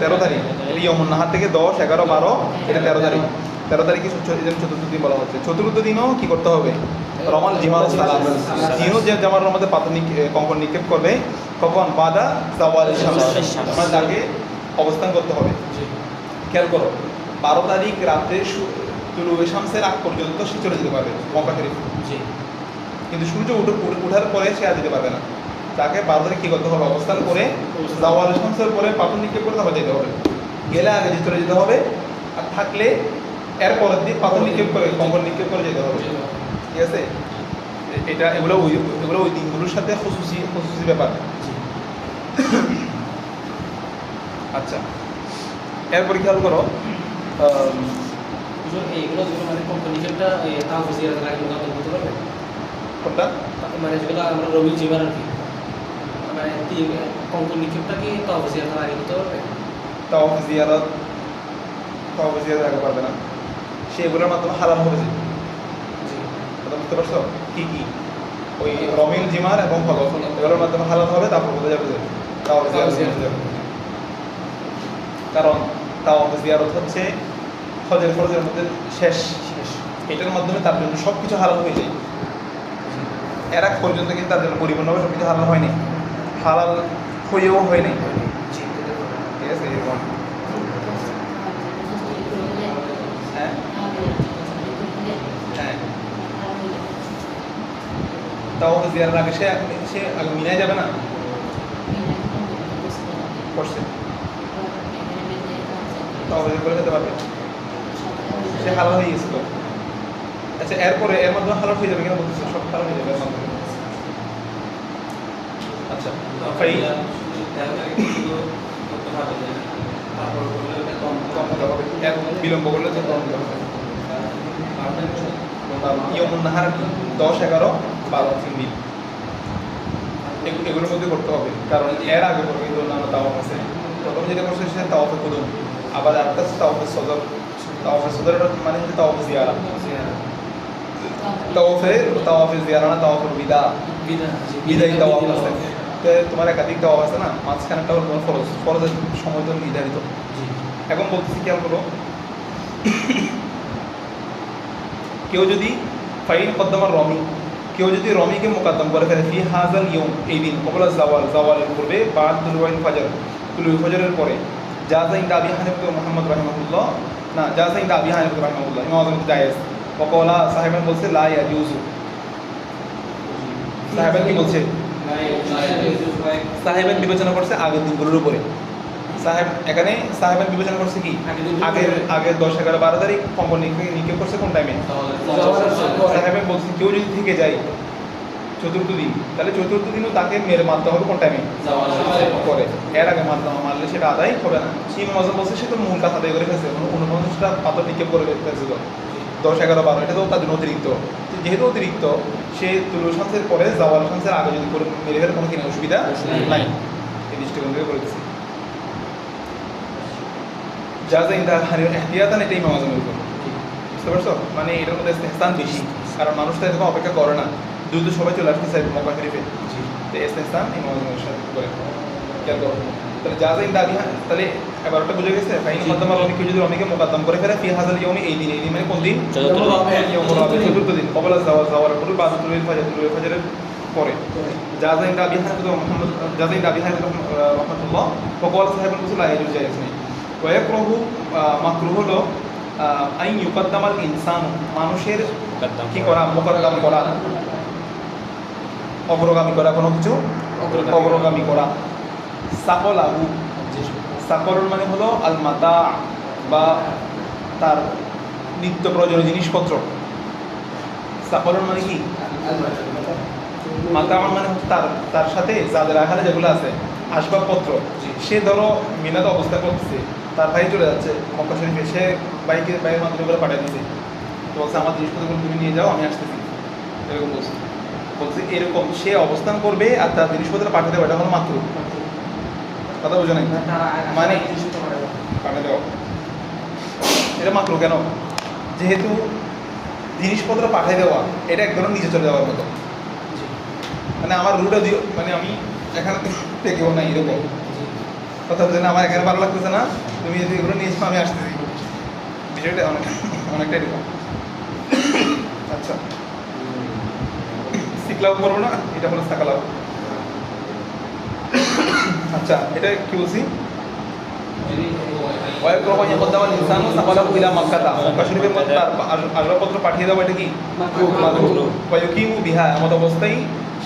13 তারিখ, ইয়মুন নাহার থেকে 10, 11, 12, এটা 13 তারিখ। 13 তারিখে চতুর্থ দিন বলা হচ্ছে। চতুর্থ দিনও কি করতে হবে? রমাল জিমার সালাস, দিনও যে জামার মধ্যে পাথর কঙ্কর নিক্ষেপ করবে, কখন? বাদা জাওয়াল শামস, মানে তাকে অবস্থান করতে হবে। খেয়াল করো, 12 তারিখ রাতে তুলুয়ে শামসের আগ পর্যন্ত সে চলে যেতে পারবে মক্কা শরীফ, কিন্তু সূর্য ওঠার পরে সে আর যেতে পারবে না। তাকে 12 তারিখ কী করতে হবে? অবস্থান করে জাওয়াল শামসের পরে পাথর নিক্ষেপ করে তারপর যেতে হবে। গেলে আগে চলে যেতে হবে, আর থাকলে এর পরের দিন পাথর নিক্ষেপ করে কঙ্কর নিক্ষেপ করে যেতে হবে। ঠিক আছে? এগুলো ওই দিনগুলোর সাথে খুসুসি ব্যাপার। আচ্ছা, এরপরে খেয়াল করো এইগুলো যেগুলো মানে কোম্পানিটা তাহফিজ জিয়ারতের আগে মুকাদ্দাম করতে পারবে কোনটা? মানে যেগুলো আমরা রবি জিমার আর কি, মানে কোম্পানি নিক্ষেপটা কি তাহফিজ জিয়ারতের আগে করতে পারবে? তাওয়াফ জিয়ারত আগে পারবে না, সেগুলোর মাধ্যমে হালাল হবে যে। কথা বুঝতে পারছো? কি কি? ওই রমিল জিমার এবং ফলক এগুলোর মাধ্যমে হালাল হবে, তারপর বোঝা যাবে যে তাওয়াফ জিয়ারত বোঝা যাবে। কারণ তাওয়াফ জিয়ারত হচ্ছে হজের ফরজের মধ্যে শেষ, এটার মাধ্যমে তার জন্য সব কিছু হালাল হয়ে যায়। এর আগ পর্যন্ত কিন্তু তার জন্য পরিপূর্ণভাবে সব কিছু হালাল হয়নি, হালাল হয়েও হয়নি। ঠিক আছে? এরকম হ্যাঁ হ্যাঁ, তাওয়াফ জিয়ারতের আগে সে আগে মিনায় যাবে না? করছে তাওয়াফ করে যেতে পারবে, সে হালাল হয়ে গেছিল। আচ্ছা, এরপরে এর মাধ্যমে হালাল হয়ে যাবে কিনা বলতেছে? সব হালাল হয়ে যাবে এর মাধ্যমে। আচ্ছা, বিলম্ব করলে তো ইয়মুন নাহার 10, 11, 12 3 দিন এগুলোর মধ্যে করতে হবে। কারণ এর আগে করবে কিন্তু অন্যান্য তাওয়াফ আছে। প্রথম যেটা করছে সে তাওয়াফে কুদুম, আবার আরেকটা আছে তাওয়াফে সদর। তাওয়াফে সদর মানে হচ্ছে তাওয়াফে জিয়ারা। তাওয়াফে জিয়ারা না, তাওয়াফে বিদায়ী তাওয়াফ আছে। তো তোমার একাধিক তাওয়াফ আছে না, মাঝখানেটা হলো তোমার ফরজের সময় তো নির্ধারিত। এখন বলতেছি খেয়াল করো, কেউ যদি ফাইন কদ্দামার রমি, কেউ যদি রমিকে মোকাদ্দম করে ফেলে ফি হাজাল ইয়ম, এই দিন কবলা জাওয়ালের পূর্বে বা তুলুই ফজরের পরে, জাযা ইনদা আবি হানিফা মুহাম্মদ রাহিমাহুল্লাহ, না জাযা ইনদা আবি হানিফা রাহিমাহুল্লাহ, ইমাম আযম জায়েজ। ওয়াকালা সাহেবান বলছে লা ইয়াজুজু। সাহেবান কি বলছে? সাহেবান বিবেচনা করছে আগের দিনগুলোর উপরে। সাহেবান বিবেচনা করছে কি আগের 10, 11, 12 তারিখ কম্পন নিক্ষেপ করছে কোন টাইমে? সাহেবান বলছে কেউ যদি থেকে যায় চতুর্থ দিন, তাহলে চতুর্থ দিনও তাকে মেরে মারতে হবে কোন টাইমে? পরে। এর আগে মারলে সেটা আদায় হবে না। ইমাম আযম বলছে সে তো মূল কাজ আদায় করে ফেলছে, 49টা পাথর নিক্ষেপ করে ফেলছিল 10, 11, 12, এটা তো তার জন্য অতিরিক্ত। যেহেতু অতিরিক্ত, সে তুলুই শামসের পরে জাওয়াল শামসের আগে যদি করে মেরে ফেলে কোনো কিনা অসুবিধা নাই। এই দৃষ্টিকোণ থেকে করে দিচ্ছি জাযা ইনদা ইহতিয়াতান, এটা ইমাম আযমের উপর। বুঝতে পারছো? মানে এটার মধ্যে ইস্তেহসান বেশি, কারণ মানুষ তো এরকম অপেক্ষা করে না, দ্রুত সবাই চলে আসতে চাই মক্কা শরীফে। তো ইস্তেহসান ইমাম আযমের সাথে করে খেয়াল করো। তাহলে জাযা ইনদা আবি, তাহলে এবারটা বুঝে গেছে? ফাইন কদ্দামা রমি, কেউ যদি রমিকে মোকাদ্দম করে ফেলে ফি হাজাল ইয়মি, এই দিন মানে কোন দিন? চতুর্থ দিন কবলা জাওয়ালের পূর্বে বা তুলুই ফজরের পরে। জাযা ইনদা আবি হানিফা রাহমাতুল্লাহ, ওয়াকালা সাহেবান বলছে লা ইয়াজুজু, জায়েজ নেই। ওয়াকরাহু, মাকরুহ হলো আইন ইউকাদ্দামাল ইনসান, মানুষের কি করা? মুকাদ্দাম করা, অগ্রগামী করা, কোনো কিছু অগ্রগামী করা। সাকলাহু, সাকল মানে হলো আল মাতা, বা তার নিত্য প্রয়োজনীয় জিনিসপত্র। সাকল মানে কি? মাতা মানে হচ্ছে তার সাথে যাদের আহারে যেগুলো আছে আসবাবপত্র। সে ধরো মিনাতে অবস্থা করতেছে, তার ভাই চলে যাচ্ছে মক্কা শরীফে, সে বাইরের মাধ্যমে করে পাঠিয়ে দিচ্ছে, তো বলছে আমার জিনিসপত্রগুলো তুমি নিয়ে যাও, আমি আসতেছি, এরকম বলছে এরকম সে অবস্থান করবে আর তার জিনিসপত্র পাঠিয়ে দেবে, এটা হলো মাত্র। কথা বোঝো নাই? মানে পাঠিয়ে দেওয়া এটা মাত্র কেন? যেহেতু জিনিসপত্র পাঠিয়ে দেওয়া এটা এক ধরনের নিচে চলে যাওয়ার মতো, মানে আমার রুটে দিও, মানে আমি এখানে থেকেও না এরকম। কথা বলছে না, আমার এখানে ভালো লাগতেছে না, তুমি যদি এগুলো নিয়েছো আমি আসতেছি, বিষয়টা অনেকটা এরকম। আচ্ছা, সিকলাও করবো না, এটা হলো সাকালাও। আচ্ছা, এটা কি বলছি? আসবাবপত্র পাঠিয়ে দেওয়া, এটা কি? বিহা এমত অবস্থায়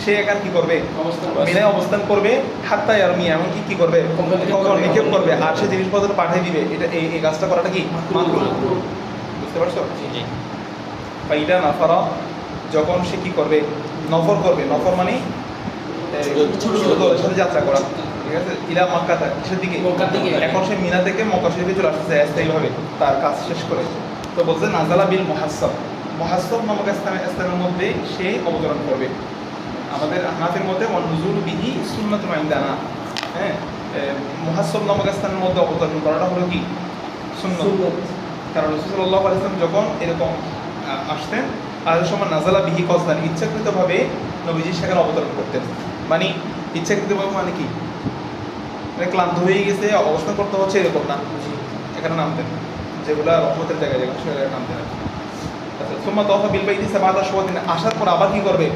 সে এখানে কি করবে অবস্থান মিনায় অবস্থান করবে হাত্তা ইয়ারমি এমনকি কি করবে কবর নিক্ষেপ করবে আর সে জিনিসপত্র পাঠিয়ে দিবে এটা এই কাজটা করাটা কি মাকরুহ বুঝতে পারছো জি ফাইদা নাফারা যখন সে কি করবে নফর করবে নফর মানে ছোট ছোট দলের সাথে যাত্রা করা ঠিক আছে ইলা মক্কা কিসের দিকে মক্কার দিকে। এখন সে মিনা থেকে মক্কা শরীফে চলে আসছে স্থায়ীভাবে তার কাজ শেষ করে তো বলছে নাজালা বিল মুহাসসাব মুহাসসাব নামক স্থানের মধ্যে সে অবতরণ করবে আমাদের হানাফের মধ্যে নুজুল বিহি সুন্নাতুন ইনদানা হ্যাঁ মুহাসসাব নামক স্থানের মধ্যে অবতরণ করাটা হলো কি সুন্নাত কারণ রাসূল সাল্লাল্লাহু আলাইহি ওয়াসাল্লাম যখন এরকম আসতেন আর সময় নাজালা বিহি কসদান ইচ্ছাকৃতভাবে নবীজি সেখানে অবতরণ করতেন মানে ইচ্ছাকৃতভাবে মানে কি মানে ক্লান্ত হয়ে গেছে অবস্থান করতে হচ্ছে এরকম না এখানে নামতেন যেগুলা রহমতের জায়গায় যেগুলো সেখানে নামতেন আচ্ছা সুম্মা তওয়াফা বিল বাইতি সাবাতা শাওয়াতিন আসার পর আবার কি করবে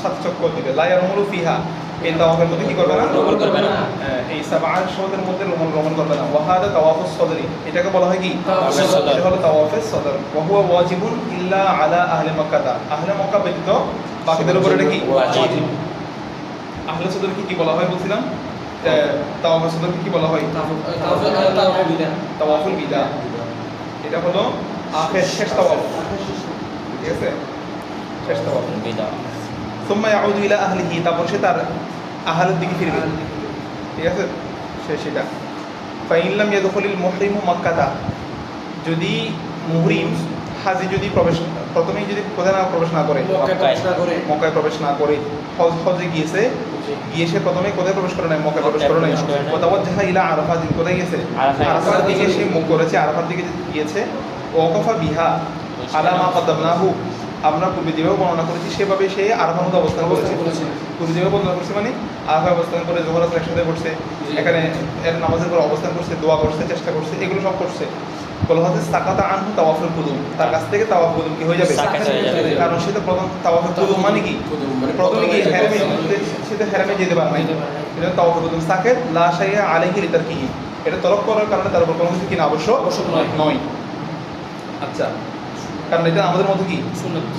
সাত চক্কর দিবে লা ইয়ারমুলু ফিহা এই তাওয়াফের মধ্যে কি করবে না রোমন করবে না এই সাবাত শাওয়াতের মধ্যে রোমন করবে না ওয়াহাদা তাওয়াফুস সদরি এটাকে বলা হয় কি তাওয়াফুস সদর। এটা হলো তাওয়াফুস সদর ওয়া হুয়া ওয়াজিবুন ইল্লা আলা আহলি মক্কা আহলে মক্কা ব্যতীত বাকিদের উপর এটা কি ওয়াজিব। আহলে সদর কি বলা হয় বলছিলাম তাওয়াফুস সদর কি বলা হয় তাওয়াফুল বিদা এটা হলো আখের শেষ তাওয়াফ ঠিক আছে শেষ তাওয়াফ বিদা সুম্মা ইয়াউদু ইলা আহলিহি তারপর সে তার আহলের দিকে ফিরবে ঠিক আছে সে সেটা ফাইন লাম ইয়াদখুলিল মুহরিমু মক্কাতা যদি মুহরিম হাজি যদি প্রথমেই যদি কোথায় না প্রবেশ না করে মক্কায় প্রবেশ না করে হজে গিয়েছে গিয়ে সে প্রথমে কোথায় প্রবেশ করে নাই মক্কায় প্রবেশ করে নাই ওয়াতাওয়াজ্জাহা ইলা আরাফাত কোথায় গেছে আরাফার দিকে সে মুখ করেছে আরাফার দিকে গিয়েছে ওয়াকাফা বিহা আলা মা কদ্দামনাহু আমরা পূর্বে যেভাবে বর্ণনা করেছি সেভাবে সে আরাফার মধ্যে অবস্থান করেছে পূর্বে যেভাবে বর্ণনা করছে মানে আরাফায় অবস্থান করে জোহর আসর একসাথে করছে এখানে এর নামাজের পর অবস্থান করছে দোয়া করছে চেষ্টা করছে এগুলো সব করছে বলা হচ্ছে সাকাতা আনহু তাওয়াফুল কুদুম তার কাছ থেকে তাওয়াফ কুদুম কি হয়ে যাবে সাকাত হয়ে যাবে। কারণ সে তো প্রথম তাওয়াফুল কুদুম মানে কি প্রথমে গিয়ে হেরামে সে তো হেরামে যেতে পারে নাই এটা তাওয়াফুল কুদুম সাকাত লা শাইয়া আলাইহি লিতারকিহি এটা তলব করার কারণে তার উপর কোনো কিছু কিনা আবশ্যক নয় আচ্ছা কারণ এটা আমাদের মধ্যে কি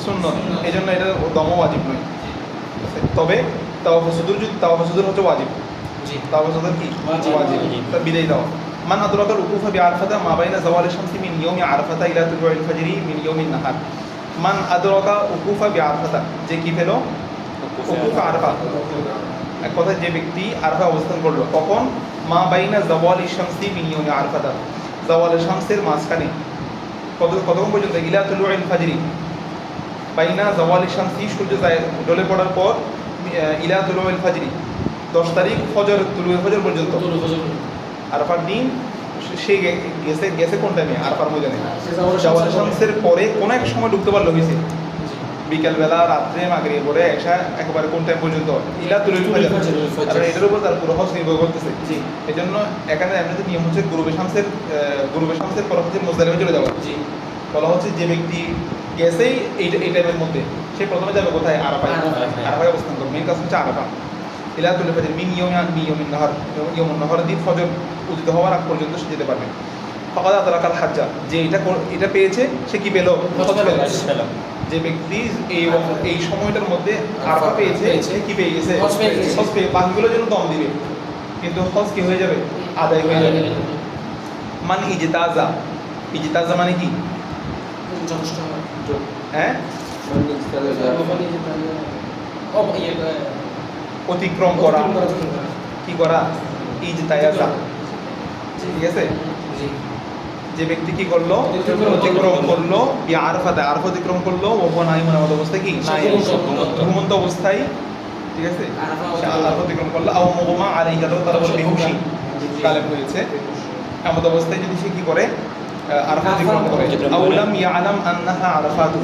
সুন্নত এই জন্য এটা দম ওয়াজিব নয় তবে তাওয়াফুল সুদুর হচ্ছে ওয়াজিব তাওয়াফুল সুদুর কি ওয়াজিব তা বিদায় দাও মান আদরাকাল উকুফা বিআরফাতা মা বাইনা যাওয়ালি শামসি মিন ইয়াউমি আরাফাতা ইলা তুলুইল ফাজরি মিন ইয়াউমিন নাহার মান আদরাকা উকুফা বিআরফাতা যে কি পেল উকুফা আরাফা এক কথায় যে ব্যক্তি আরাফা অবস্থান করলো তখন মা বাইনা যাওয়ালি শামসি মিন ইয়াউমি আরাফাতা যাওয়ালি শামসের মাঝখানে কতক্ষণ পর্যন্ত ইলা তুলুইল ফাজরি বাইনা যাওয়ালি শামসি সূর্য ঢলে পড়ার পর ইলা তুলুইল ফাজরি 10 তারিখ ফজর তুলুইল ফজর পর্যন্ত আরাফার দিন সে গেছে কোন টাইমে আরাফার ময়দানে জাওয়াল শামসের পরে কোন এক সময় ঢুকতে পারলো হয়েছে বিকেলবেলা রাত্রে মাগরিব পরে একেবারে কোন টাইম পর্যন্ত ইলা তুলুল ফাজর আর এটার উপর তার পুরো হজ নির্ভর করতেছে এই জন্য এখানে এমনিতে নিয়ম হচ্ছে গুরুবে শামসের পর হচ্ছে মুজদালিফা চলে যাওয়া বলা হচ্ছে যে ব্যক্তি গেছেই এই টাইমের মধ্যে সে প্রথমে যাবে কোথায় আরাফায় অবস্থান করবে মেন কাজ হচ্ছে আরাফা ইলা তুলুল ফাজর মিন ইয়াউমিন নাহার ইয়াউমুন নাহার দিন ফজর উদিত হওয়ার আগ পর্যন্ত সে যেতে পারবে ফাকাদ আদরাকাল হাজ্জা যে এটা পেয়েছে সে কি পেল যে ব্যক্তি এই সময়টার মধ্যে আরাফা পেয়েছে সে কি পেয়ে গেছে হজ পেয়ে বাকিগুলোর জন্য দম দিবে কিন্তু হজ কি হয়ে যাবে আদায় হয়ে যাবে মান ইজতাজা মানে কি হ্যাঁ অতিক্রম করা কি করা ইজতায়াজা ঠিক আছে যে ব্যক্তি কি করলো অতিক্রম করলো আরাফা অতিক্রম করলো ওহ নাইমুন এমন অবস্থায় কি ঘুমন্ত অবস্থায় ঠিক আছে আরাফা অতিক্রম করলো আও মুগমা আলাইহি তার উপর বেহুশি গালেব হয়েছে এমন অবস্থায় যদি সে কি করে আরাফা অতিক্রম করে আউলাম ইয়ালাম আন্নাহা আরাফাতু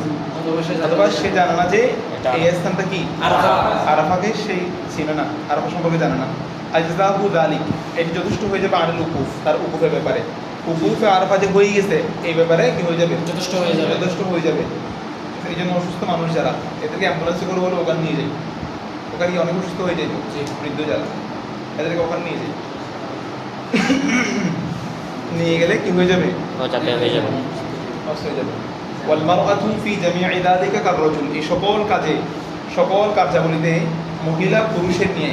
অথবা সে জানে না যে এই স্থানটা কি আরাফাকে সেই চিনে না আরাফা সম্পর্কে জানে না আজজাহু যালিক এটি যথেষ্ট হয়ে যাবে আনিল উকুফ তার উকুফের ব্যাপারে উকুফে আরাফা যে হয়ে গেছে এই ব্যাপারে কি হয়ে যাবে যথেষ্ট হয়ে যাবে এই জন্য অসুস্থ মানুষ যারা এদেরকে অ্যাম্বুলেন্সে করে বলে ওখানে নিয়ে যাই ওখানে অনেক অসুস্থ হয়ে যায় বৃদ্ধ যারা এদেরকে ওখানে নিয়ে যাই নিয়ে গেলে কি হয়ে যাবে হয়ে যাবে ওয়াল মারআতু ফি জামি'i যালিকা কাররাজুল এই সকল কাজে সকল কার্যাবলীতে মহিলা পুরুষের নিয়ে,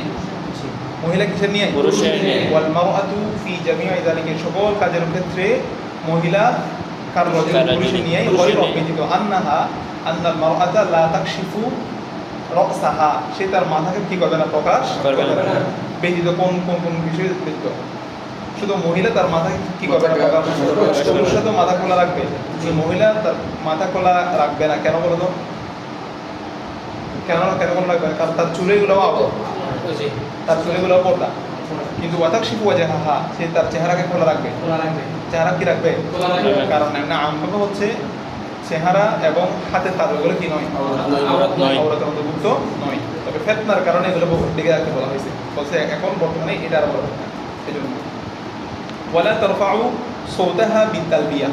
মহিলা কিসের নিয়ে? পুরুষের নিয়ে। ওয়াল মারআতু ফি জামিই যালিকা, সকল কাজের ক্ষেত্রে মহিলা পুরুষের নিয়ে ব্যতীত আন্নাল মারআতা লা তাকশিফু রাসাহা, সে তার মাথাকে কি করবে না, প্রকাশ করবে না। ব্যতীত কোন কোন কোন বিষয়ে ব্যতীত শুধু মহিলা তার মাথাকে কি করবে না, প্রকাশ করবে। পুরুষরা তো মাথা খোলা রাখবে, যে মহিলা তার মাথা খোলা রাখবে না। কেন বলো তো? কেন কেন খোলা রাখবে না? কারণ তার চুলেগুলো আবদ্ধ, ওই যে তার চুলেগুলো পর্দা। কিন্তু ওয়াতাকশিফু ওয়াজহাহা, সে তার চেহারাকে খোলা রাখবে। খোলা রাখবে, চেহারা কি রাখবে? খোলা রাখবে। কারণ না আমভাবে হচ্ছে চেহারা এবং হাতের তালু এগুলো কি নয়, আওরাত নয়। আওরাতের অন্তর্ভুক্ত নয়। তবে ফিতনার কারণে এগুলো ডেকে রাখতে বলা হয়েছে, বলছে এখন বর্তমানে এটা আর বলা হয় এই জন্য। ওয়ালা তারফাউ সৌতাহা বিতালবিয়া,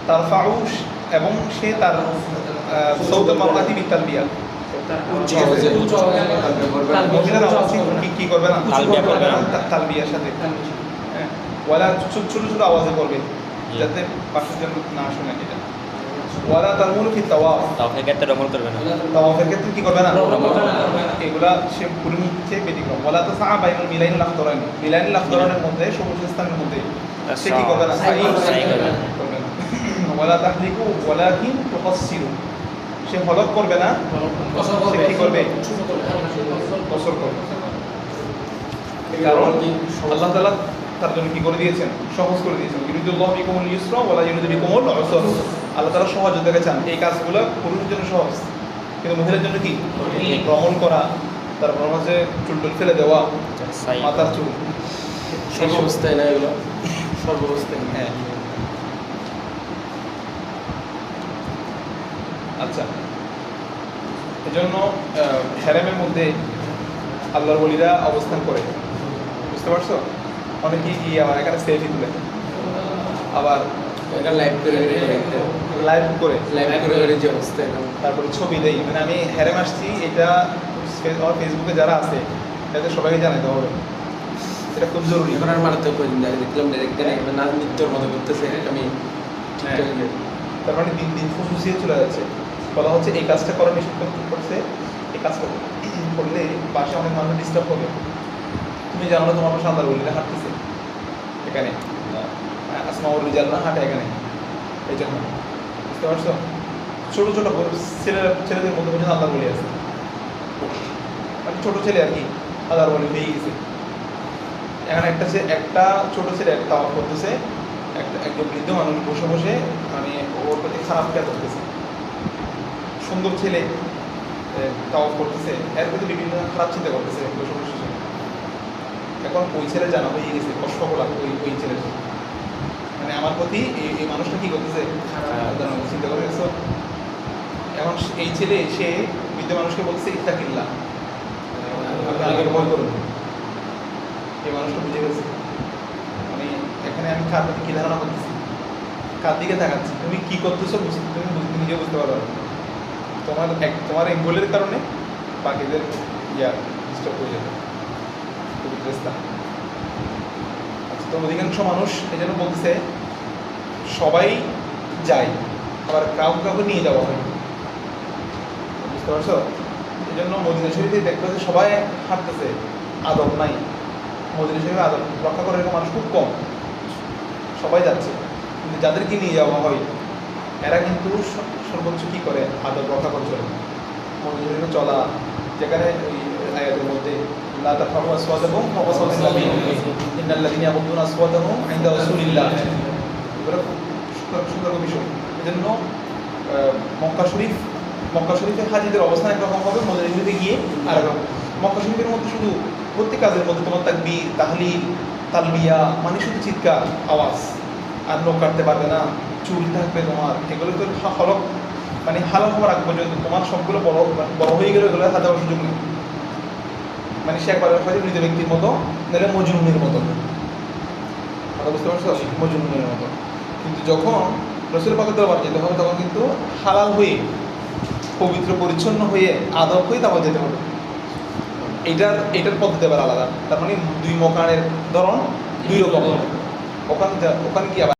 তারফাউ এবং সে তার সৌতা মারআতি বিতালবিয়া, মহিলার আওয়াজ কি করবে না, তালবিয়া করবে না। তালবিয়ার সাথে। হ্যাঁ, ওয়ালা ছোট ছোট আওয়াজে করবে যাতে পাশের জন না শুনে। এটা ওয়ালা তারমুলু ফি তাওয়াফ, তাওয়াফের ক্ষেত্রে রমল করবে না। তাওয়াফের ক্ষেত্রে কি করবে না, রমল করবে না। এগুলা সে পুরুষ হচ্ছে ব্যতিক্রম। ওয়ালা তাসআ বাইনাল মিলাইনিল আখদারাইন, মিলাইনিল আখদারাইনের মধ্যে সবুজ স্থানের মধ্যে সে কি করবে না, সাই করবে না। ওয়ালা তাহলিকু ওয়ালাকিন তুকাসসিরু, সে হলক করবে না, সে কি করবে, কসর করবে। কারণ আল্লাহ তাআলা তার জন্য কি করে দিয়েছেন, সহজ করে দিয়েছেন। ইউরিদুল্লাহু বিকুমুল ইউসরা ওয়ালা ইউরিদু বিকুমুল উসরা, আল্লাহ তাআলা সহজতা চান। এই কাজগুলো পুরুষের জন্য সহজ, কিন্তু মহিলার জন্য কি, ভ্রমণ করা, তারপর হচ্ছে চুল টুল ফেলে দেওয়া, সাই মাথার চুল, সর্বাবস্থায় না এগুলো, সর্বাবস্থায়। হ্যাঁ। আচ্ছা, এজন্য হেরেমের মধ্যে আল্লাহর ওলিরা অবস্থান করে, বুঝতে পারছো? অনেকেই কি আমার এখানে সেলফি তুলে, আবার এটা লাইভ করে লাইভ করে, যে অবস্থা এখন। তারপরে ছবি দেই। মানে আমি হেরেম আসছি, এটা আমার ফেসবুকে যারা আছে তাদের সবাইকে জানাতে হবে, এটা খুব জরুরি। এখন আর মারাত্মক করে দিন, দেখলাম ডাইরেক্ট না নৃত্যর মতো করতেছে, আমি হ্যাঁ, তার মানে দিন দিন ফুসফুসিয়ে চলে যাচ্ছে। বলা হচ্ছে এই কাজটা করা নিষেধ করছে, এই কাজটা করলে পাশে অনেক মানুষ ডিস্টার্ব হবে। তুমি জানো না তোমার পাশে আল্লাহর ওলিরা হাঁটতেছে, এখানে আসমাউর রিজালরা হাঁটে এখানে, এই জন্য, বুঝতে পারছো? ছোটো ছোটো ছেলেদের মধ্যে পর্যন্ত আল্লাহর ওলি আছে, মানে ছোটো ছেলে আর কি আল্লাহর ওলি হয়ে গেছে। এখানে একটা ছোটো ছেলে একটা তাওয়াফ করতেছে, একজন বৃদ্ধ মানুষ বসে বসে মানে ওর প্রতি খারাপ খেয়াল করতেছে। সুন্দর ছেলে তাওয়াফ করতেছে, এর প্রতি বিভিন্ন খারাপ চিন্তা করতেছে বসে বসে। এখন ওই ছেলে জানা হয়ে গেছে, কষ্ট করা ওই ছেলের, মানে আমার প্রতি এই মানুষটা কি করতেছে, চিন্তা করে গেছো। এখন এই ছেলে সে বৃদ্ধ মানুষকে বলছে ইত্তাকিল্লাহ, আপনি আল্লাহকে ভয় করুন। এই মানুষটা বুঝে গেছে মানে এখানে আমি কার প্রতি কী ধারণা করতেছি, কার দিকে তাকাচ্ছি, তুমি কি করতেছো তুমি নিজে বুঝতে পারো না। তোমার এই গোলের কারণে বাকিদের ডিস্টার্ব হয়ে যাবে, পবিত্র স্থান। আচ্ছা, তো অধিকাংশ মানুষ এই জন্য বলতেছে সবাই যায়, আবার কাউকে নিয়ে যাওয়া হয়, বুঝতে পারছো? এই জন্য মদিনা শরীফে দেখবে যে সবাই হাঁটতেছে, আদব নাই। মদিনা শরীফে আদব রক্ষা করার এরকম মানুষ খুব কম, সবাই যাচ্ছে। কিন্তু যাদেরকে নিয়ে যাওয়া হয় এরা কিন্তু সর্বোচ্চ কী করে, আদব রক্ষা করে চলে। মদিনা শরীফে চলা, যেখানে ওই আয়াতের মধ্যে লা তারফাউ আসওয়াতাকুম ফাওকা সাওতিন নবী ইন্নাল্লাযীনা ইয়াগুদ্দুনা আসওয়াতাহুম ইনদা রাসূলিল্লাহ, এগুলো খুব সুন্দর বিষয়। এজন্য মক্কা শরীফে হাজিদের অবস্থান একরকম হবে, মদিনা শরীফে গিয়ে আরেকরকম। মক্কা শরীফের মধ্যে শুধু প্রত্যেক কাজের মধ্যে তোমার তাকবীর, তাহলিল, তালবিয়া, মানে শুধু চিৎকার আওয়াজ, আর নখ কাটতে পারবে না, চুল থাকবে তোমার, এগুলো তো হলক মানে হালাল হওয়ার আগ পর্যন্ত তোমার সবগুলো বড় হয়ে গেলে এগুলো হাতে হওয়ার সুযোগ নেই। মানে সে একবার মৃত ব্যক্তির মতো, নাহলে মজনুনের মতো, কথা বুঝতে পারছো, মজনুনের মতো। কিন্তু যখন রসুল পাকের দরবার যেতে হবে তখন কিন্তু হালাল হয়ে, পবিত্র পরিচ্ছন্ন হয়ে, আদব হয়ে তারপর যেতে হবে। এটার পদ্ধতি আবার আলাদা। তার মানে দুই মকানের ধরন দুই রকম। ওখানে কি আবার